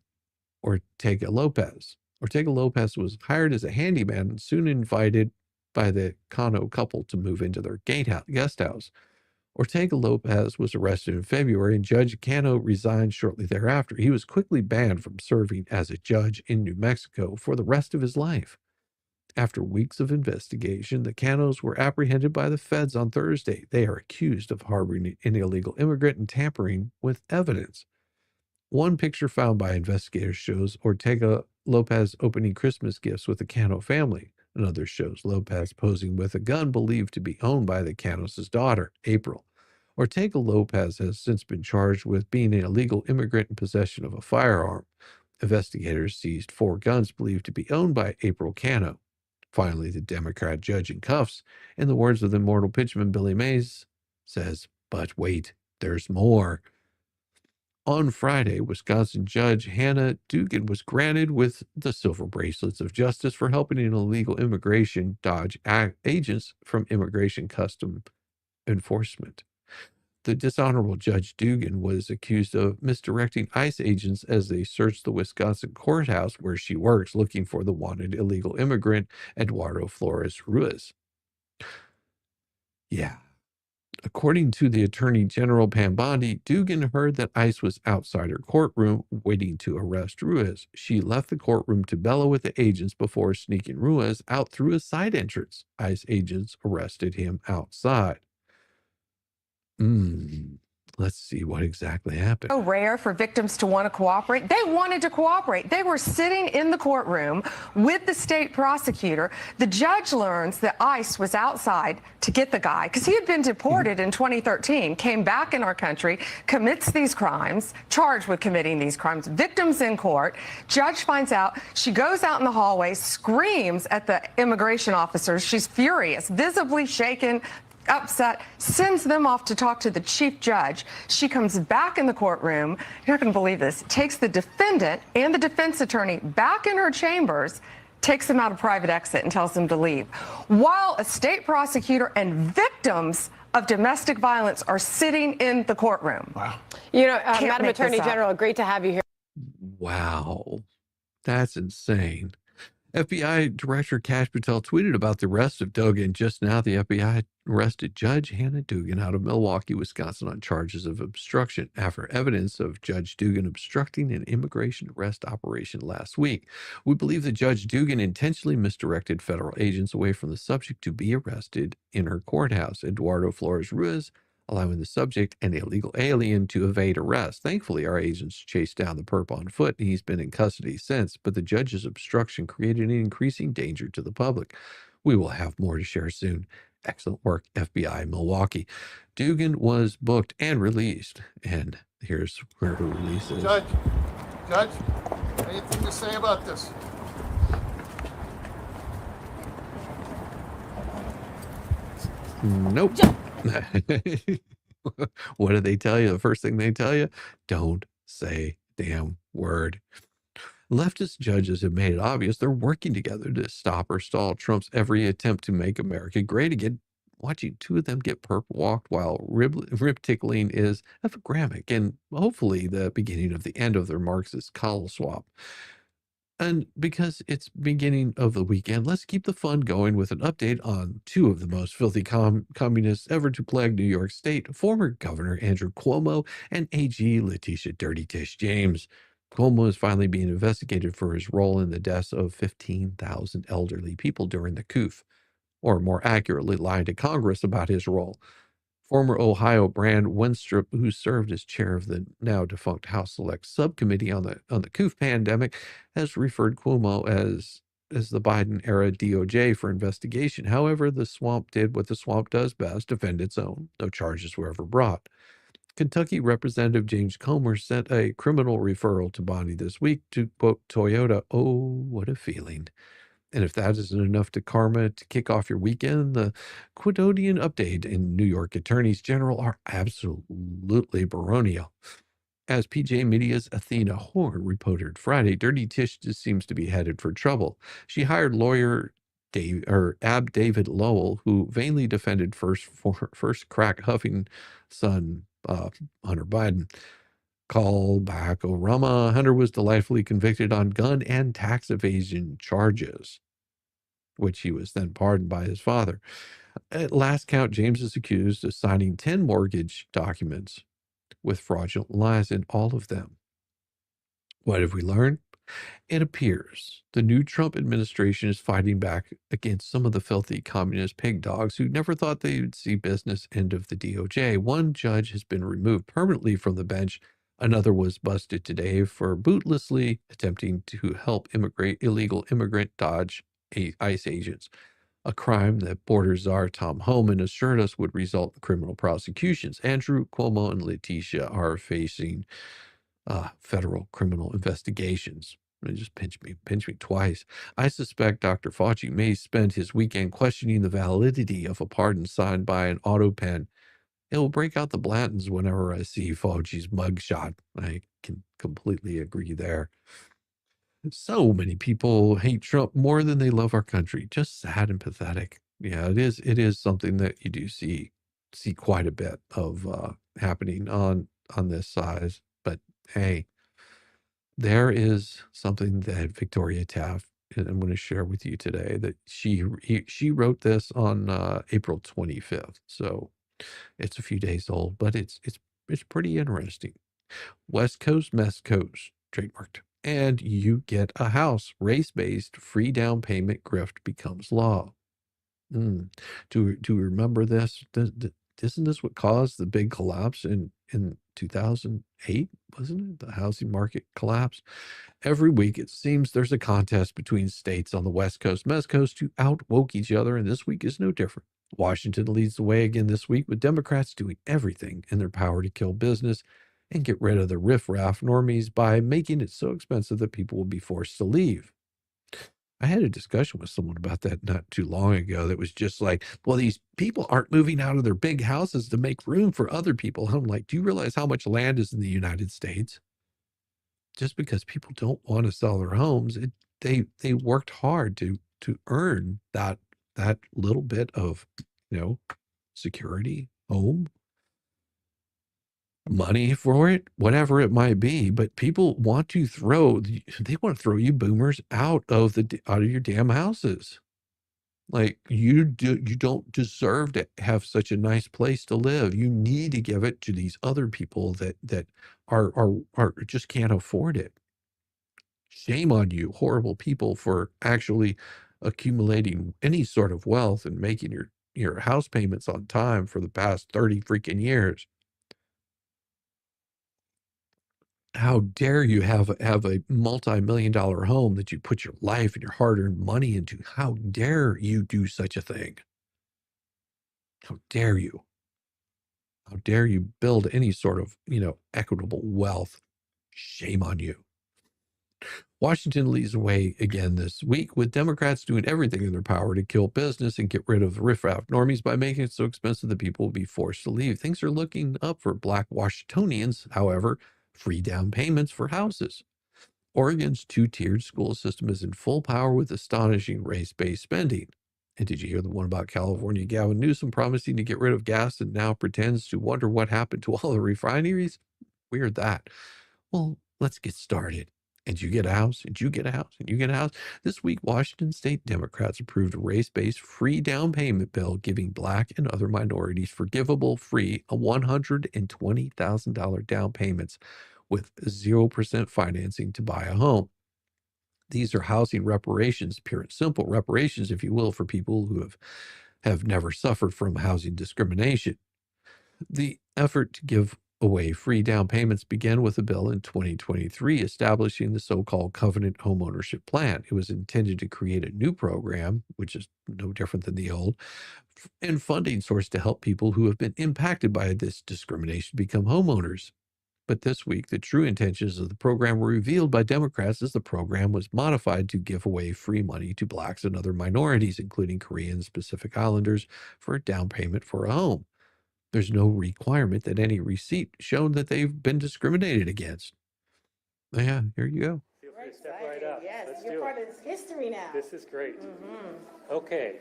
Ortega Lopez. Ortega Lopez was hired as a handyman and soon invited by the Cano couple to move into their guest house. Ortega Lopez was arrested in February, and Judge Cano resigned shortly thereafter. He was quickly banned from serving as a judge in New Mexico for the rest of his life. After weeks of investigation, the Canos were apprehended by the feds on Thursday. They are accused of harboring an illegal immigrant and tampering with evidence. One picture found by investigators shows Ortega Lopez opening Christmas gifts with the Cano family. Another shows Lopez posing with a gun believed to be owned by the Canos' daughter, April. Ortega Lopez has since been charged with being an illegal immigrant in possession of a firearm. Investigators seized 4 guns believed to be owned by April Cano. Finally, the Democrat judge in cuffs, in the words of the immortal pitchman Billy Mays, says, "But wait, there's more." On Friday, Wisconsin Judge Hannah Dugan was granted with the Silver Bracelets of Justice for helping an illegal immigration dodge agents from Immigration Custom Enforcement. The dishonorable Judge Dugan was accused of misdirecting ICE agents as they searched the Wisconsin courthouse where she works, looking for the wanted illegal immigrant, Eduardo Flores Ruiz. Yeah. According to the Attorney General Pam Bondi, Dugan heard that ICE was outside her courtroom waiting to arrest Ruiz. She left the courtroom to bellow with the agents before sneaking Ruiz out through a side entrance. ICE agents arrested him outside. Let's see what exactly happened. So rare for victims to want to cooperate. They wanted to cooperate. They were sitting in the courtroom with the state prosecutor. The judge learns that ICE was outside to get the guy because he had been deported in 2013, came back in our country, commits these crimes, charged with committing these crimes, victims in court. Judge finds out. She goes out in the hallway, screams at the immigration officers. She's furious, visibly shaken, upset, sends them off to talk to the chief judge. She comes back in the courtroom. You're not going to believe this. Takes the defendant and the defense attorney back in her chambers, takes them out a private exit and tells them to leave. While a state prosecutor and victims of domestic violence are sitting in the courtroom. Wow. You know, Can't Madam make this Attorney up. General, great to have you here. Wow. That's insane. FBI Director Kash Patel tweeted about the arrest of Dugan. Just now, the FBI arrested Judge Hannah Dugan out of Milwaukee, Wisconsin, on charges of obstruction after evidence of Judge Dugan obstructing an immigration arrest operation last week. We believe that Judge Dugan intentionally misdirected federal agents away from the subject to be arrested in her courthouse, Eduardo Flores Ruiz, allowing the subject, an illegal alien, to evade arrest. Thankfully, our agents chased down the perp on foot, and he's been in custody since, but the judge's obstruction created an increasing danger to the public. We will have more to share soon. Excellent work, FBI Milwaukee. Dugan was booked and released, and here's where her release is. Judge, anything to say about this? Nope. What do they tell you? The first thing they tell you, don't say damn word. Leftist judges have made it obvious they're working together to stop or stall Trump's every attempt to make America great again. Watching two of them get perp walked while rib tickling is epigrammic and hopefully the beginning of the end of their Marxist collar swap. And because it's beginning of the weekend, let's keep the fun going with an update on two of the most filthy communists ever to plague New York State, former Governor Andrew Cuomo and AG Letitia Dirty Tish James. Cuomo is finally being investigated for his role in the deaths of 15,000 elderly people during the coup, or more accurately, lied to Congress about his role. Former Ohio Brand Wenstrup, who served as chair of the now defunct House Select Subcommittee on the coup pandemic, has referred Cuomo as the Biden era DOJ for investigation. However, the swamp did what the swamp does best: defend its own. No charges were ever brought. Kentucky Representative James Comer sent a criminal referral to Bondi this week to quote Toyota. Oh, what a feeling. And if that isn't enough to karma to kick off your weekend, the quotidian update in New York attorneys general are absolutely baronial. As PJ Media's Athena Horn reported Friday, Dirty Tish just seems to be headed for trouble. She hired lawyer David Lowell, who vainly defended first crack huffing son Hunter Biden. Call back Orama. Hunter was delightfully convicted on gun and tax evasion charges, which he was then pardoned by his father. At last count, James is accused of signing 10 mortgage documents with fraudulent lies in all of them. What have we learned? It appears the new Trump administration is fighting back against some of the filthy communist pig dogs who never thought they would see business end of the DOJ. One judge has been removed permanently from the bench. Another was busted today for bootlessly attempting to help illegal immigrant dodge ICE agents, a crime that border czar Tom Homan assured us would result in criminal prosecutions. Andrew Cuomo and Letitia are facing federal criminal investigations. Just pinch me twice. I suspect Dr. Fauci may spend his weekend questioning the validity of a pardon signed by an auto pen. It will break out the Blantons whenever I see Fauci's mugshot. I can completely agree there. So many people hate Trump more than they love our country. Just sad and pathetic. Yeah, it is something that you do see quite a bit of happening on this size. But hey, there is something that Victoria Taft, and I'm going to share with you today, that she wrote this on April 25th. So it's a few days old, but it's pretty interesting. West Coast, Mest Coast, trademarked. And you get a house. Race-based free down payment grift becomes law. Do you remember this? Isn't this what caused the big collapse in 2008? Wasn't it? The housing market collapse. Every week, it seems there's a contest between states on the West Coast, Mest Coast to outwoke each other, and this week is no different. Washington leads the way again this week, with Democrats doing everything in their power to kill business and get rid of the riffraff normies by making it so expensive that people will be forced to leave. I had a discussion with someone about that not too long ago that was just like, well, these people aren't moving out of their big houses to make room for other people. I'm like, do you realize how much land is in the United States? Just because people don't want to sell their homes, they worked hard to earn that little bit of, security, home. money for it, whatever it might be. But people want to they want to throw you boomers out of your damn houses. Like you don't deserve to have such a nice place to live. You need to give it to these other people that are just can't afford it. Shame on you, horrible people, for actually accumulating any sort of wealth and making your house payments on time for the past 30 freaking years. How dare you have a multi-million-dollar home that you put your life and your hard-earned money into? How dare you do such a thing? How dare you? How dare you build any sort of, equitable wealth? Shame on you. Washington leads the way again this week, with Democrats doing everything in their power to kill business and get rid of riffraff normies by making it so expensive that people will be forced to leave. Things are looking up for Black Washingtonians, however. Free down payments for houses. Oregon's two-tiered school system is in full power with astonishing race-based spending. And did you hear the one about California Gavin Newsom promising to get rid of gas and now pretends to wonder what happened to all the refineries? Weird that. Well, let's get started. And you get a house, and you get a house, and you get a house. This week, Washington state Democrats approved a race-based free down payment bill giving Black and other minorities forgivable free $120,000 down payments with 0% financing to buy a home. These are housing reparations, pure and simple reparations, if you will, for people who have never suffered from housing discrimination. The effort to give away free down payments began with a bill in 2023 establishing the so-called covenant homeownership plan. It was intended to create a new program, which is no different than the old, and funding source to help people who have been impacted by this discrimination become homeowners. But this week, the true intentions of the program were revealed by Democrats as the program was modified to give away free money to Blacks and other minorities, including Koreans, Pacific Islanders, for a down payment for a home. There's no requirement that any receipt show that they've been discriminated against. Yeah, here you go. Feel free to step right up. Yes, Let's you're do part it. of history now. This is great. Okay.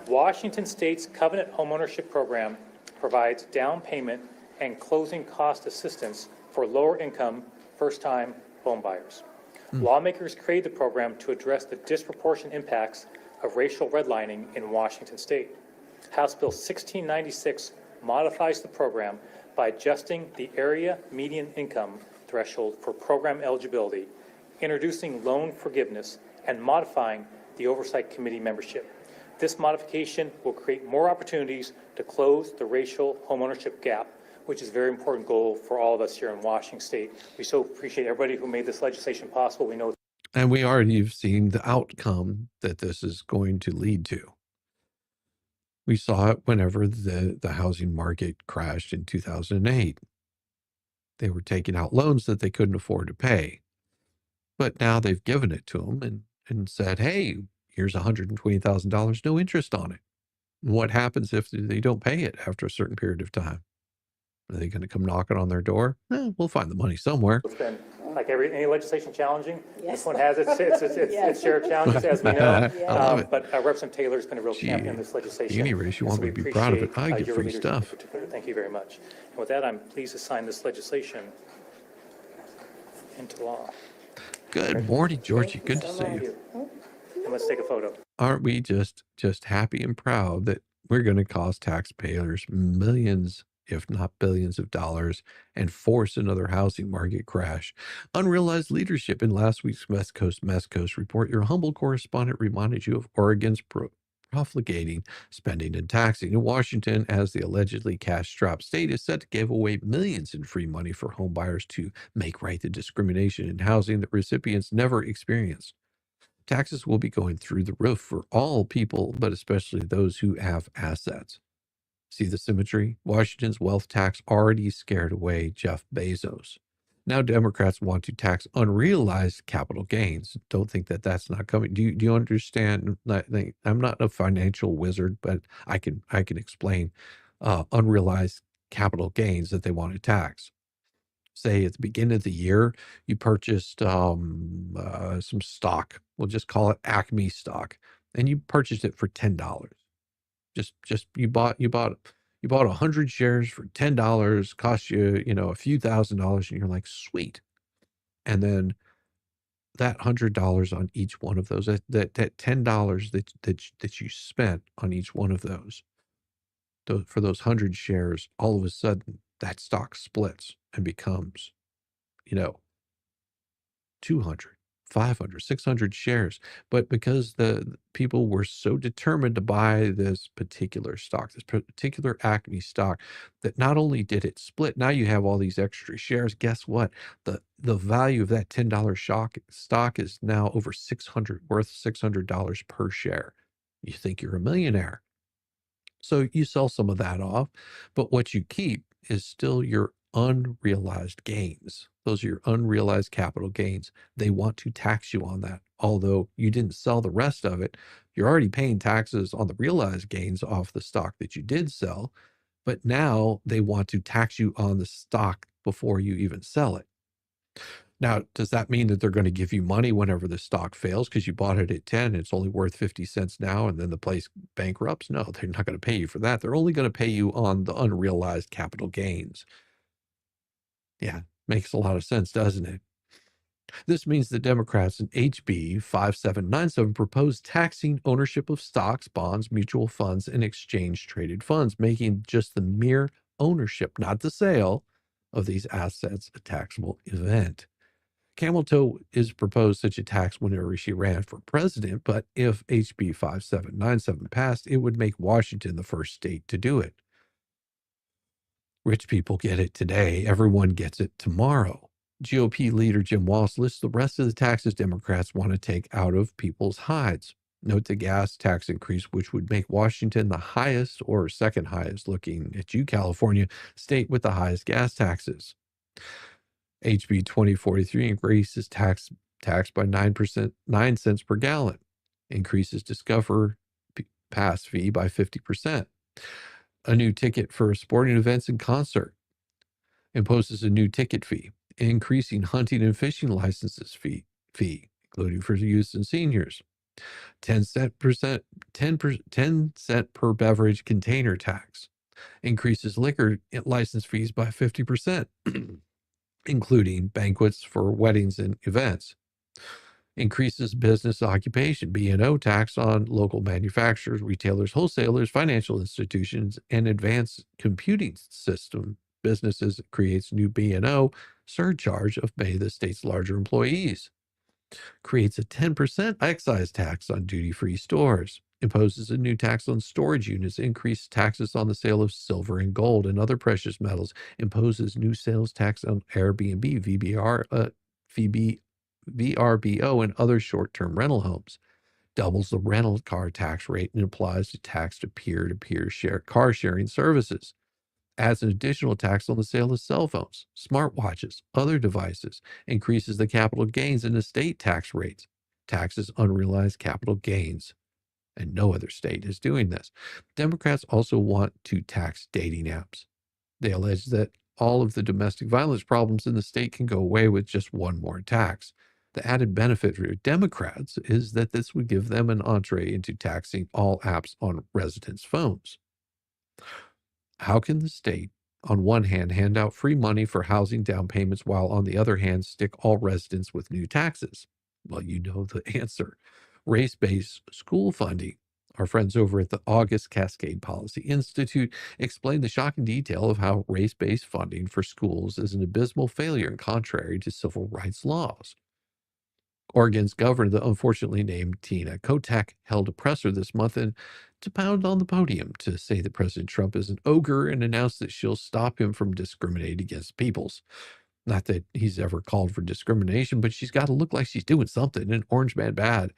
Washington State's Covenant Homeownership Program provides down payment and closing cost assistance for lower income, first-time home buyers. Lawmakers created the program to address the disproportionate impacts of racial redlining in Washington State. House Bill 1696 modifies the program by adjusting the area median income threshold for program eligibility, introducing loan forgiveness, and modifying the Oversight Committee membership. This modification will create more opportunities to close the racial homeownership gap, which is a very important goal for all of us here in Washington State. We so appreciate everybody who made this legislation possible. We know. And we already have seen the outcome that this is going to lead to. We saw it whenever the housing market crashed in 2008. They were taking out loans that they couldn't afford to pay. But now they've given it to them and said, hey, here's $120,000, no interest on it. And what happens if they don't pay it after a certain period of time? Are they going to come knocking on their door? We'll find the money somewhere. It's been like any legislation challenging. Yes. This one has its share of challenges, as we know. I love it. But Representative Taylor's been a real Gee, champion in this legislation. any race you want So me we to be proud of it, appreciate, I get your free leadership stuff. in particular. Thank you very much. And with that, I'm pleased to sign this legislation into law. Good morning, Georgie. Good to see Thank you. you. And let's take a photo. Aren't we just happy and proud that we're going to cost taxpayers millions, if not billions of dollars, and force another housing market crash? Unrealized leadership. In last week's West Coast report, your humble correspondent reminded you of Oregon's profligating spending and taxing. In Washington, as the allegedly cash-strapped state, is set to give away millions in free money for home buyers to make right the discrimination in housing that recipients never experienced. Taxes will be going through the roof for all people, but especially those who have assets. See the symmetry? Washington's wealth tax already scared away Jeff Bezos. Now Democrats want to tax unrealized capital gains. Don't think that that's not coming. Do you understand? I'm not a financial wizard, but I can explain unrealized capital gains that they want to tax. Say at the beginning of the year, you purchased some stock. We'll just call it Acme stock, and you purchased it for $10. Just you bought You bought 100 shares for $10, cost you, a few $1,000s, and you're like, sweet. And then that $100 on each one of those, that $10 that you spent on each one of those for those 100 shares, all of a sudden that stock splits and becomes, 200, 500, 600 shares. But because the people were so determined to buy this particular stock, this particular Acme stock, that not only did it split, now you have all these extra shares. Guess what? The value of that $10 stock is now over worth $600 per share. You think you're a millionaire. So you sell some of that off, but what you keep is still your unrealized gains. Those are your unrealized capital gains. They want to tax you on that. Although you didn't sell the rest of it, you're already paying taxes on the realized gains off the stock that you did sell. But now they want to tax you on the stock before you even sell it. Now, does that mean that they're going to give you money whenever the stock fails because you bought it at 10 and it's only worth 50 cents now and then the place bankrupts? No, they're not going to pay you for that. They're only going to pay you on the unrealized capital gains. Yeah, makes a lot of sense, doesn't it? This means the Democrats in HB 5797 propose taxing ownership of stocks, bonds, mutual funds, and exchange-traded funds, making just the mere ownership, not the sale, of these assets a taxable event. Camel Toe is proposed such a tax whenever she ran for president, but if HB 5797 passed, it would make Washington the first state to do it. Rich people get it today. Everyone gets it tomorrow. GOP leader Jim Walsh lists the rest of the taxes Democrats want to take out of people's hides. Note the gas tax increase, which would make Washington the highest or second highest, looking at you, California, state with the highest gas taxes. HB 2043 increases tax by 9 cents per gallon, increases Discover Pass fee by 50%. A new ticket for sporting events and concert imposes a new ticket fee, increasing hunting and fishing licenses fee, including for youth and seniors. 10 cent per beverage container tax, increases liquor license fees by 50%. Including banquets for weddings and events, increases business occupation, B&O tax on local manufacturers, retailers, wholesalers, financial institutions, and advanced computing system businesses, creates new B&O surcharge of many of the state's larger employees, creates a 10% excise tax on duty-free stores, imposes a new tax on storage units, increased taxes on the sale of silver and gold and other precious metals, imposes new sales tax on Airbnb, VRBO, and other short-term rental homes, doubles the rental car tax rate and applies a tax to peer-to-peer car sharing services, adds an additional tax on the sale of cell phones, smartwatches, other devices, increases the capital gains and estate tax rates, taxes unrealized capital gains. And no other state is doing this. Democrats also want to tax dating apps. They allege that all of the domestic violence problems in the state can go away with just one more tax. The added benefit for Democrats is that this would give them an entree into taxing all apps on residents' phones. How can the state, on one hand, hand out free money for housing down payments while on the other hand, stick all residents with new taxes? Well, you know the answer. Race-based school funding. Our friends over at the August Cascade Policy Institute explain the shocking detail of how race-based funding for schools is an abysmal failure and contrary to civil rights laws. Oregon's governor, the unfortunately named Tina Kotek, held a presser this month and to pound on the podium to say that President Trump is an ogre and announced that she'll stop him from discriminating against peoples. Not that he's ever called for discrimination, but she's got to look like she's doing something, an orange man bad.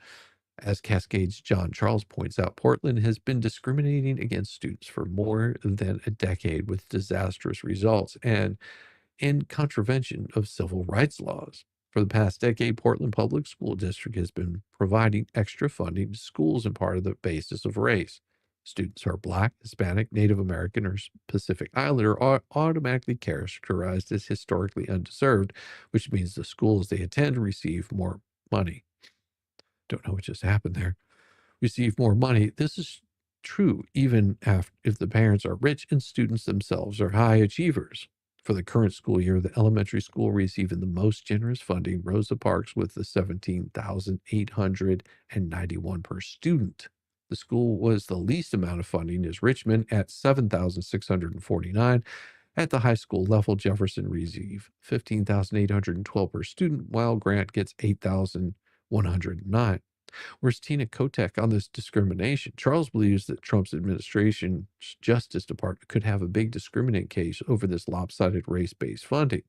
As Cascade's John Charles points out, Portland has been discriminating against students for more than a decade with disastrous results and in contravention of civil rights laws. For the past decade, Portland Public School District has been providing extra funding to schools in part of the basis of race. Students who are Black, Hispanic, Native American, or Pacific Islander are automatically characterized as historically undeserved, which means the schools they attend receive more money. Don't know what just happened there. Receive more money. This is true even if the parents are rich and students themselves are high achievers. For the current school year, the elementary school receiving the most generous funding, Rosa Parks, with the $17,891 per student. The school was the least amount of funding is Richmond at $7,649. At the high school level, Jefferson received $15,812 per student, while Grant gets $8,109. Where's Tina Kotek on this discrimination? Charles believes that Trump's administration's Justice Department could have a big discriminant case over this lopsided race-based funding.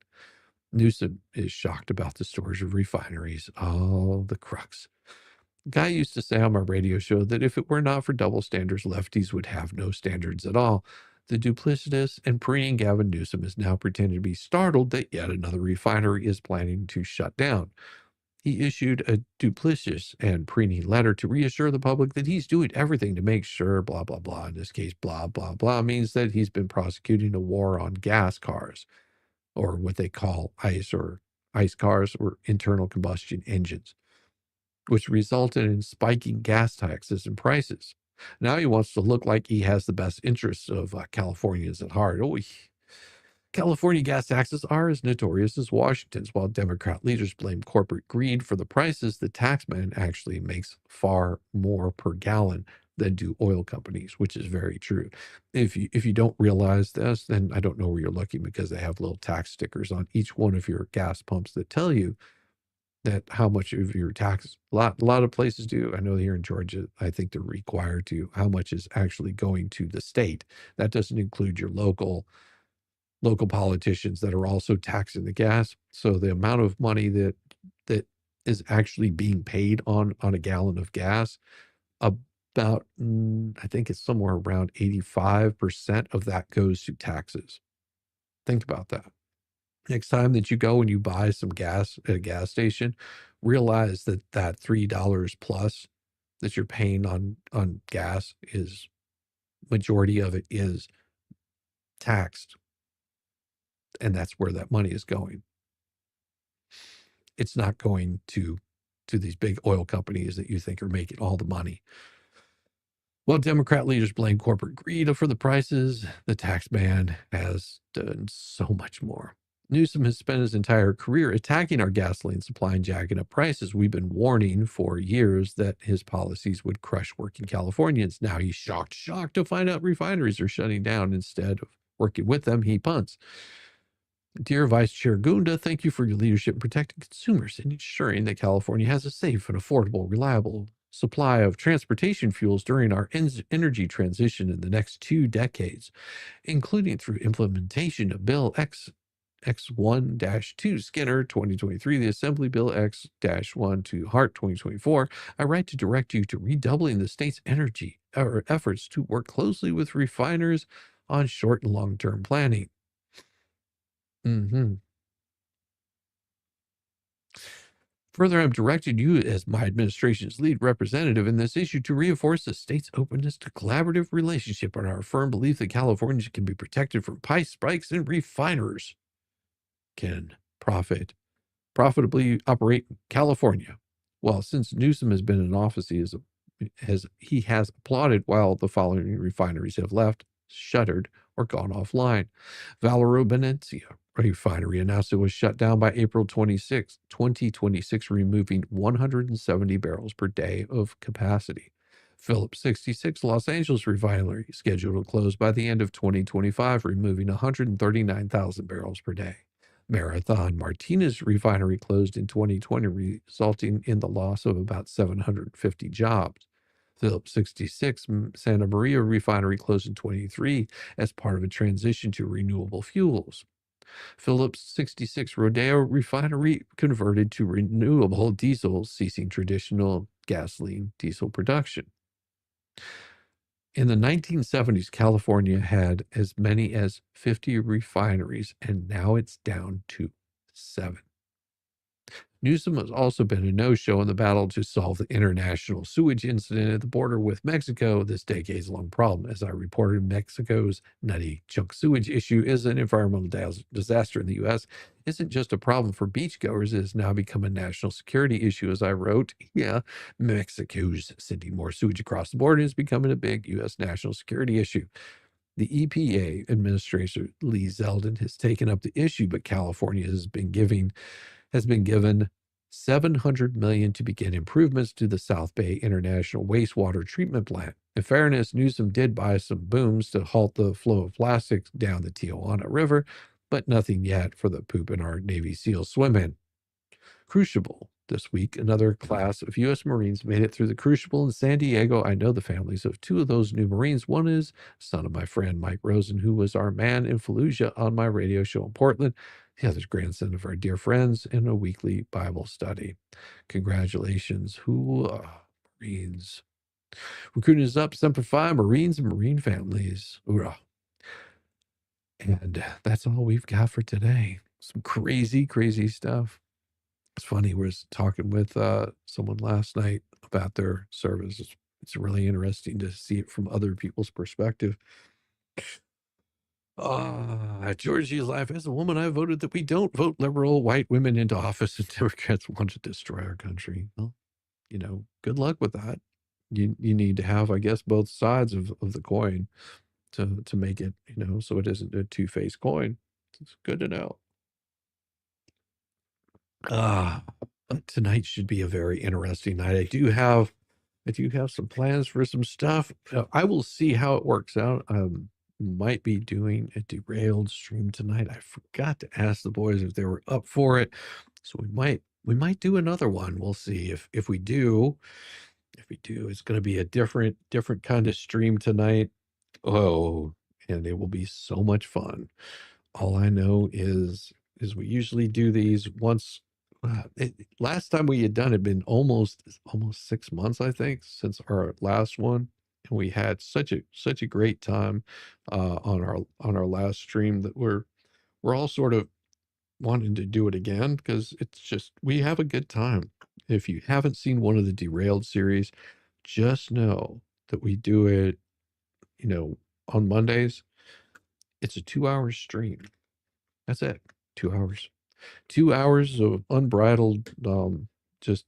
Newsom is shocked about the storage of refineries. Oh, the crux. Guy used to say on my radio show that if it were not for double standards, lefties would have no standards at all. The duplicitous and preening Gavin Newsom is now pretending to be startled that yet another refinery is planning to shut down. He issued a duplicitous and preening letter to reassure the public that he's doing everything to make sure, blah, blah, blah. In this case, blah, blah, blah means that he's been prosecuting a war on gas cars, or what they call ICE cars, or internal combustion engines, which resulted in spiking gas taxes and prices. Now he wants to look like he has the best interests of Californians at heart. Oh, California gas taxes are as notorious as Washington's. While Democrat leaders blame corporate greed for the prices, the taxman actually makes far more per gallon than do oil companies, which is very true. If you don't realize this, then I don't know where you're looking, because they have little tax stickers on each one of your gas pumps that tell you that how much of your tax. A lot of places do. I know here in Georgia, I think they're required to, how much is actually going to the state. That doesn't include your local politicians that are also taxing the gas. So the amount of money that is actually being paid on a gallon of gas, about I think it's somewhere around 85% of that goes to taxes. Think about that. Next time that you go and you buy some gas at a gas station, realize that $3 plus that you're paying on gas is, majority of it is taxed. And that's where that money is going. It's not going to these big oil companies that you think are making all the money. Well, Democrat leaders blame corporate greed for the prices. The tax man has done so much more. Newsom has spent his entire career attacking our gasoline supply and jacking up prices. We've been warning for years that his policies would crush working Californians. Now he's shocked to find out refineries are shutting down. Instead of working with them, he punts. Dear Vice Chair Gunda, thank you for your leadership in protecting consumers and ensuring that California has a safe and affordable, reliable supply of transportation fuels during our energy transition in the next 2 decades, including through implementation of Bill X1-2 Skinner 2023, the Assembly Bill X-1 to Hart 2024. I write to direct you to redoubling the state's energy or efforts to work closely with refiners on short and long-term planning. Further, I've directed you as my administration's lead representative in this issue to reinforce the state's openness to collaborative relationship and our firm belief that Californians can be protected from price spikes and refiners can profitably operate in California. Well, since Newsom has been in office, he has applauded while the following refineries have left, shuttered, or gone offline. Valero Benencia refinery announced it was shut down by April 26, 2026, removing 170 barrels per day of capacity. Phillips 66 Los Angeles refinery scheduled to close by the end of 2025, removing 139,000 barrels per day. Marathon Martinez refinery closed in 2020, resulting in the loss of about 750 jobs. Phillips 66 Santa Maria refinery closed in 2023 as part of a transition to renewable fuels. Phillips 66 Rodeo refinery converted to renewable diesel, ceasing traditional gasoline diesel production. In the 1970s, California had as many as 50 refineries, and now it's down to 7. Newsom has also been a no-show in the battle to solve the international sewage incident at the border with Mexico, this decades-long problem. As I reported, Mexico's nutty junk sewage issue is an environmental disaster in the U.S. Isn't just a problem for beachgoers, it has now become a national security issue, as I wrote. Yeah, Mexico's sending more sewage across the border is becoming a big U.S. national security issue. The EPA Administrator Lee Zeldin has taken up the issue, but California has been given $700 million to begin improvements to the South Bay International Wastewater Treatment Plant. In fairness, Newsom did buy some booms to halt the flow of plastics down the Tijuana River, but nothing yet for the poop in our Navy SEALs swim in. Crucible. This week, another class of U.S. Marines made it through the Crucible in San Diego. I know the families of two of those new Marines. One is son of my friend Mike Rosen, who was our man in Fallujah on my radio show in Portland. The other is grandson of our dear friends in a weekly Bible study. Congratulations, Marines. Recruiting is up, Semper Fi, Marines and Marine families. Hoorah. And that's all we've got for today. Some crazy, crazy stuff. It's funny, we was talking with someone last night about their service. It's really interesting to see it from other people's perspective. Georgie's life. As a woman, I voted that we don't vote liberal white women into office, and Democrats want to destroy our country. Well, good luck with that. You need to have, I guess, both sides of the coin to make it, so it isn't a two-faced coin. It's good to know. Tonight should be a very interesting night. I do have some plans for some stuff. I will see how it works out. Might be doing a derailed stream tonight. I forgot to ask the boys if they were up for it, so we might do another one. We'll see if we do. If we do, it's going to be a different kind of stream tonight. Oh, and it will be so much fun. All I know is we usually do these once. Last time we had done it had been almost 6 months, I think, since our last one, and we had such a great time on our last stream that we're all sort of wanting to do it again, because it's just, we have a good time. If you haven't seen one of the Derailed series, just know that we do it, on Mondays. It's a 2-hour stream. That's it. 2 hours. 2 hours of unbridled, just,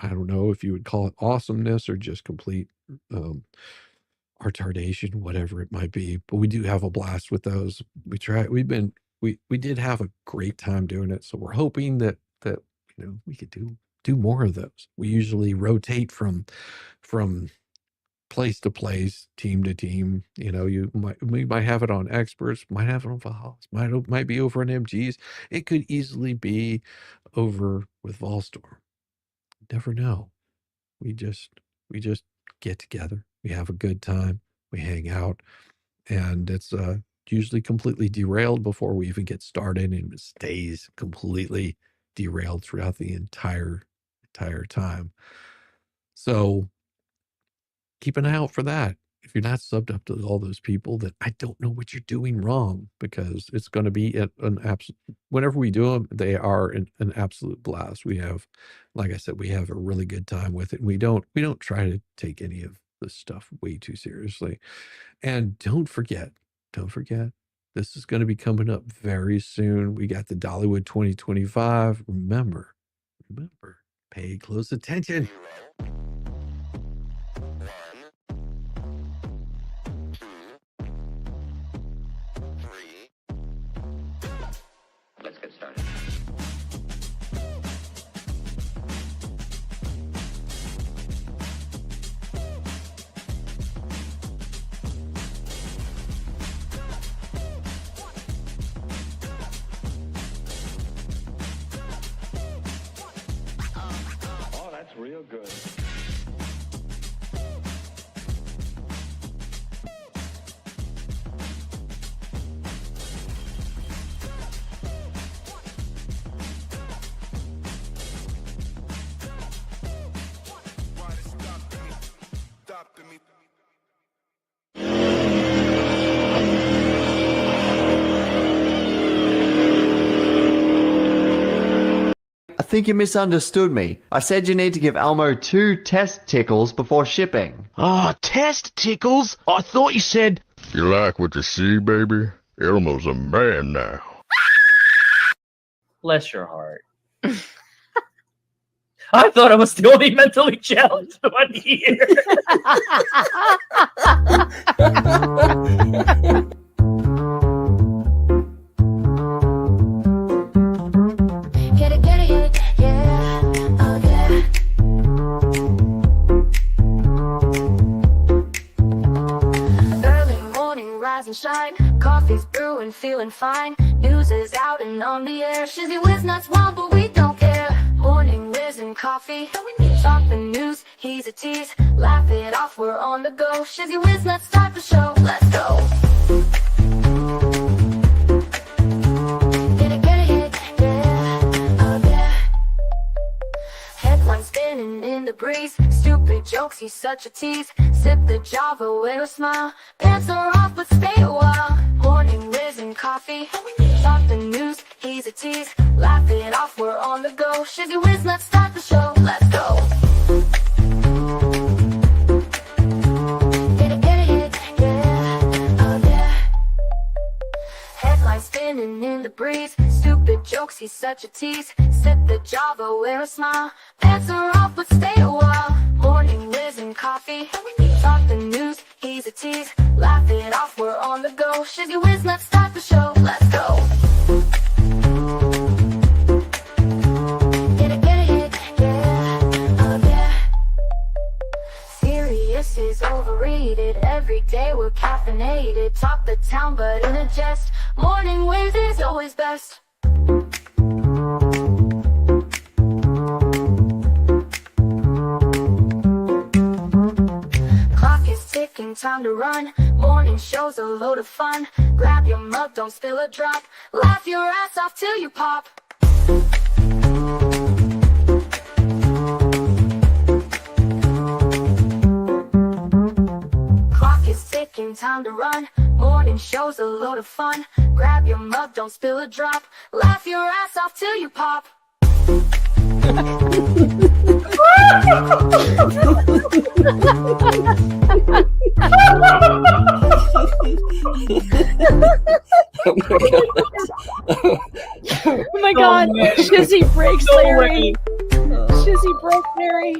I don't know if you would call it awesomeness or just complete retardation, whatever it might be. But we do have a blast with those. We did have a great time doing it. So we're hoping that we could do more of those. We usually rotate from place to place, team to team. We might have it on experts, might have it on Valhallas, might be over on MGs. It could easily be over with Volstorm. Never know. We just get together. We have a good time. We hang out, and it's usually completely derailed before we even get started, and it stays completely derailed throughout the entire time. So keep an eye out for that. If you're not subbed up to all those people, then I don't know what you're doing wrong, because it's going to be an absolute, whenever we do them, they are an absolute blast. We have, like I said, we have a really good time with it. We don't try to take any of this stuff way too seriously. And don't forget, this is going to be coming up very soon. We got the Dollywood 2025. Remember, pay close attention. Let's get started. Oh, that's real good. I think you misunderstood me. I said you need to give Elmo 2 test tickles before shipping. Ah, test tickles? I thought you said... You like what you see, baby? Elmo's a man now. Bless your heart. I thought I was the only mentally challenged one here. Get it, yeah, oh yeah. Early morning, rise and shine. Coffee's brewing, feeling fine. News is out and on the air. Shizzy Whiz nuts wild, but we don't care. Morning Whiz and Coffee. Talk the news, he's a tease. Laugh it off, we're on the go. Shizzy Whiz nuts, start the show. Let's go. Get it, yeah, oh yeah. Headlines spinning in the breeze. Stupid jokes, he's such a tease. Sip the Java, wear a smile. Pants are off, but stay a while. Morning Whiz and Coffee. Talk the news, he's a tease. Laugh it off, we're on the go. Shizzy Whiz, let's start the show. Let's go. Get it, yeah, oh yeah. Headlines spinning in the breeze. Stupid jokes, he's such a tease. Sip the Java, wear a smile. Pants are off, but stay a while. Morning Whiz and Coffee. Talk the news, he's a tease. Laugh it off, we're on the go. Shizzy Whiz, let's start the show. Let's go. Get it, yeah, oh yeah. Serious is overrated. Every day we're caffeinated. Talk the town, but in a jest. Morning Whiz is always best. Clock is ticking, time to run. Morning show's a load of fun. Grab your mug, don't spill a drop. Laugh your ass off till you pop. Clock is ticking, time to run. Morning show's a load of fun. Grab your mug, don't spill a drop. Laugh your ass off till you pop. Oh my god, Shizzy breaks Larry. Shizzy broke Larry.